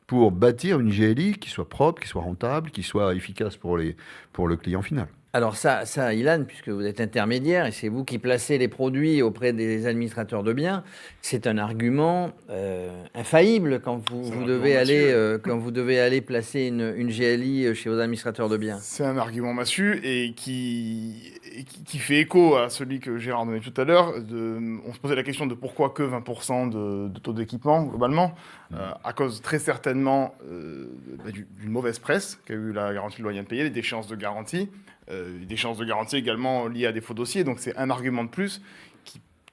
Speaker 3: pour bâtir une GLI qui soit propre, qui soit rentable, qui soit efficace pour le client final.
Speaker 1: alors ça, Ilan, puisque vous êtes intermédiaire et c'est vous qui placez les produits auprès des administrateurs de biens, c'est un argument infaillible quand vous devez aller placer une GLI chez vos administrateurs de biens.
Speaker 2: C'est un argument massu et qui fait écho à celui que Gérard donnait tout à l'heure. On se posait la question de pourquoi que 20% de taux d'équipement, globalement, à cause très certainement d'une mauvaise presse qu'a eu la garantie de loyer impayé, des déchéances de garantie. Des chances de garantie également liées à des faux dossiers. Donc c'est un argument de plus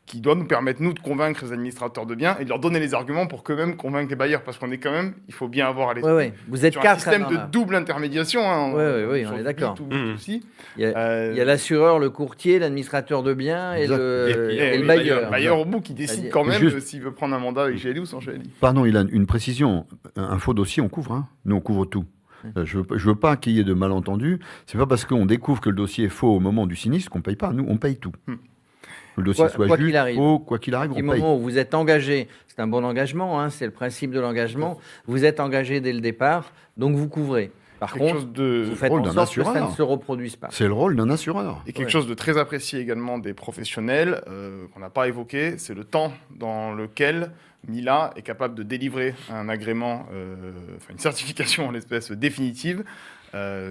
Speaker 2: qui doit nous permettre, nous, de convaincre les administrateurs de biens et de leur donner les arguments pour qu'eux-mêmes convaincre les bailleurs. Parce qu'on est quand même, il faut bien avoir à l'esprit.
Speaker 1: Oui. Vous êtes
Speaker 2: sur
Speaker 1: quatre.
Speaker 2: un système de double intermédiation.
Speaker 1: Oui, on est d'accord.
Speaker 2: Aussi.
Speaker 1: Il y a l'assureur, le courtier, l'administrateur de biens et le bailleur.
Speaker 2: Le bailleur au bout qui décide quand même s'il veut prendre un mandat avec GLI ou sans GLI.
Speaker 3: Pardon, Ilan, une précision. Un faux dossier, on couvre. Nous, on couvre tout. Je veux pas qu'il y ait de malentendus. C'est pas parce qu'on découvre que le dossier est faux au moment du sinistre qu'on paye pas. Nous, on paye tout. Que le dossier soit juste, faux, quoi qu'il arrive, on paye.
Speaker 1: Du moment où vous êtes engagé, c'est un bon engagement, c'est le principe de l'engagement. Vous êtes engagé dès le départ, donc vous couvrez. Par contre, vous faites en sorte que ça ne se reproduise pas.
Speaker 3: C'est le rôle d'un assureur.
Speaker 2: Et quelque chose de très apprécié également des professionnels, qu'on n'a pas évoqué, c'est le temps dans lequel Mila est capable de délivrer un agrément, une certification en l'espèce définitive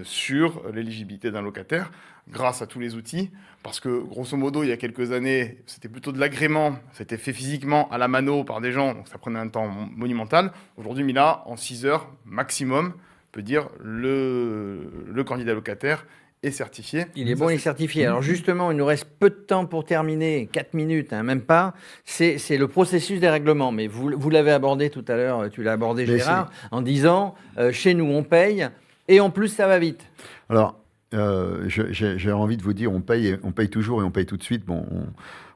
Speaker 2: sur l'éligibilité d'un locataire grâce à tous les outils. Parce que, grosso modo, il y a quelques années, c'était plutôt de l'agrément, c'était fait physiquement à la mano par des gens, donc ça prenait un temps monumental. Aujourd'hui, Mila, en 6 heures maximum, peut dire le candidat locataire est certifié.
Speaker 1: Il est bon, il est certifié. Alors justement, il nous reste peu de temps pour terminer, 4 minutes, même pas. C'est le processus des règlements. Mais vous l'avez abordé tout à l'heure, tu l'as abordé Gérard, en disant, chez nous on paye et en plus ça va vite.
Speaker 3: Alors, j'ai envie de vous dire, on paye toujours et on paye tout de suite. Bon,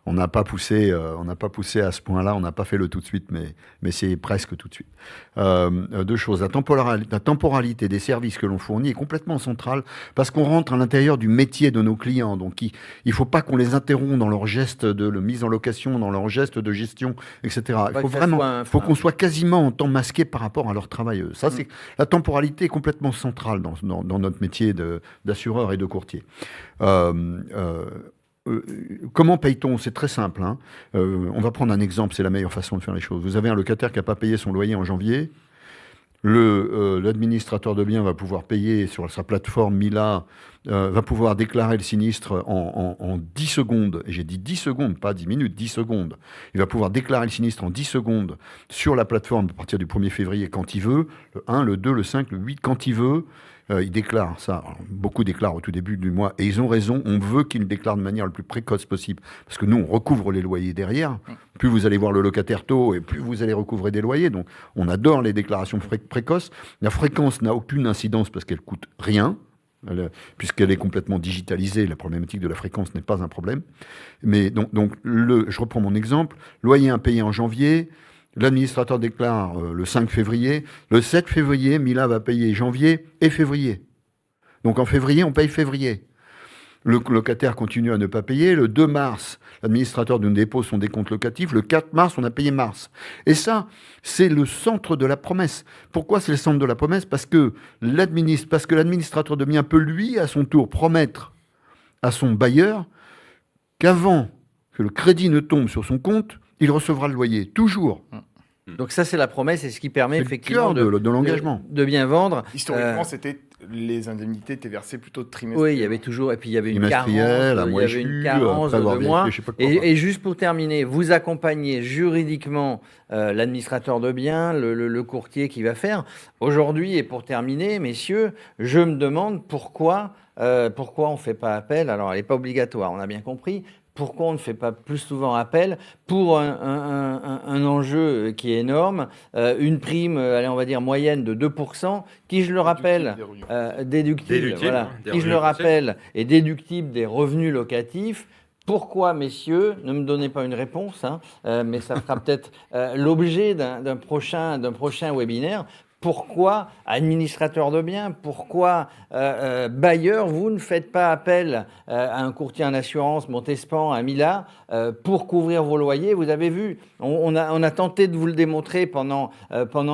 Speaker 3: on n'a pas poussé à ce point-là, on n'a pas fait le tout de suite, mais c'est presque tout de suite. Deux choses, la temporalité des services que l'on fournit est complètement centrale parce qu'on rentre à l'intérieur du métier de nos clients. Donc il ne faut pas qu'on les interrompe dans leur geste de mise en location, dans leur geste de gestion, etc. Il faut qu'on soit quasiment en temps masqué par rapport à leur travail. Ça, c'est la temporalité est complètement centrale dans notre métier d'assureur et de courtier. Comment paye-t-on? C'est très simple. On va prendre un exemple, c'est la meilleure façon de faire les choses. Vous avez un locataire qui n'a pas payé son loyer en janvier. L'administrateur de biens va pouvoir payer sur sa plateforme Mila, va pouvoir déclarer le sinistre en 10 secondes. Et j'ai dit 10 secondes, pas 10 minutes, 10 secondes. Il va pouvoir déclarer le sinistre en 10 secondes sur la plateforme à partir du 1er février quand il veut. Le 1, le 2, le 5, le 8, quand il veut. Ils déclarent ça. Alors, beaucoup déclarent au tout début du mois. Et ils ont raison. On veut qu'ils le déclarent de manière le plus précoce possible. Parce que nous, on recouvre les loyers derrière. Plus vous allez voir le locataire tôt et plus vous allez recouvrer des loyers. Donc, on adore les déclarations précoces. La fréquence n'a aucune incidence parce qu'elle coûte rien. Puisqu'elle est complètement digitalisée, la problématique de la fréquence n'est pas un problème. Mais donc je reprends mon exemple. Loyer impayé en janvier. L'administrateur déclare le 5 février. Le 7 février, Mila va payer janvier et février. Donc en février, on paye février. Le locataire continue à ne pas payer. Le 2 mars, l'administrateur nous dépose son décompte locatif. Le 4 mars, on a payé mars. Et ça, c'est le centre de la promesse. Pourquoi c'est le centre de la promesse? Parce que l'administrateur de biens peut, lui, à son tour, promettre à son bailleur qu'avant que le crédit ne tombe sur son compte, il recevra le loyer, toujours.
Speaker 1: Donc ça, c'est la promesse et ce qui permet effectivement
Speaker 3: de l'engagement.
Speaker 1: De bien vendre.
Speaker 2: Historiquement, les indemnités étaient versées plutôt de trimestre.
Speaker 1: Oui, il y avait toujours, et puis il y avait une carence de mois. Et juste pour terminer, vous accompagnez juridiquement l'administrateur de biens, le courtier qui va faire. Aujourd'hui, et pour terminer, messieurs, je me demande pourquoi on ne fait pas appel. Alors, elle n'est pas obligatoire, on a bien compris. Pourquoi on ne fait pas plus souvent appel pour un enjeu qui est énorme, une prime, allez, on va dire moyenne de 2%, qui, je le rappelle, déductible, voilà, qui, je le rappelle, est déductible des revenus locatifs. Pourquoi, messieurs, ne me donnez pas une réponse, hein, mais ça fera peut-être l'objet d'un prochain webinaire. Pourquoi, administrateur de biens, pourquoi bailleur, vous ne faites pas appel à un courtier en assurance, Montespan, à Mila, pour couvrir vos loyers? Vous avez vu, on a tenté de vous le démontrer pendant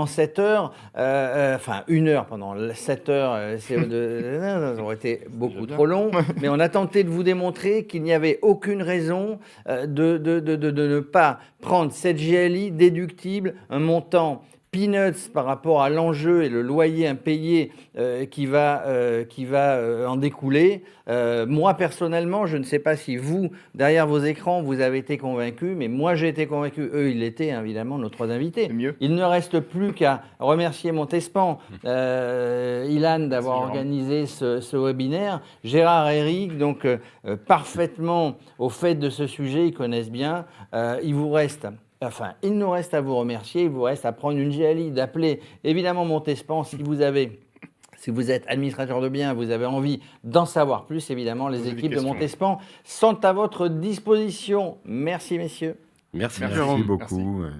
Speaker 1: 7 heures, enfin 1 heure pendant 7 heures, ça aurait été beaucoup trop long, mais on a tenté de vous démontrer qu'il n'y avait aucune raison de ne pas prendre cette GLI déductible, un montant peanuts par rapport à l'enjeu et le loyer impayé qui va en découler. Moi, personnellement, je ne sais pas si vous, derrière vos écrans, vous avez été convaincus, mais moi, j'ai été convaincu. Eux, ils l'étaient, évidemment, nos 3 invités.
Speaker 2: Mieux.
Speaker 1: Il ne reste plus qu'à remercier Montespan, Ilan, d'avoir organisé ce webinaire. Gérard et Eric, donc, parfaitement au fait de ce sujet, ils connaissent bien. Il nous reste à vous remercier, il vous reste à prendre une GLI, d'appeler évidemment Montespan si vous êtes administrateur de biens, vous avez envie d'en savoir plus, évidemment, les équipes de Montespan sont à votre disposition. Merci, messieurs.
Speaker 4: Merci.
Speaker 3: Merci beaucoup.
Speaker 2: Merci.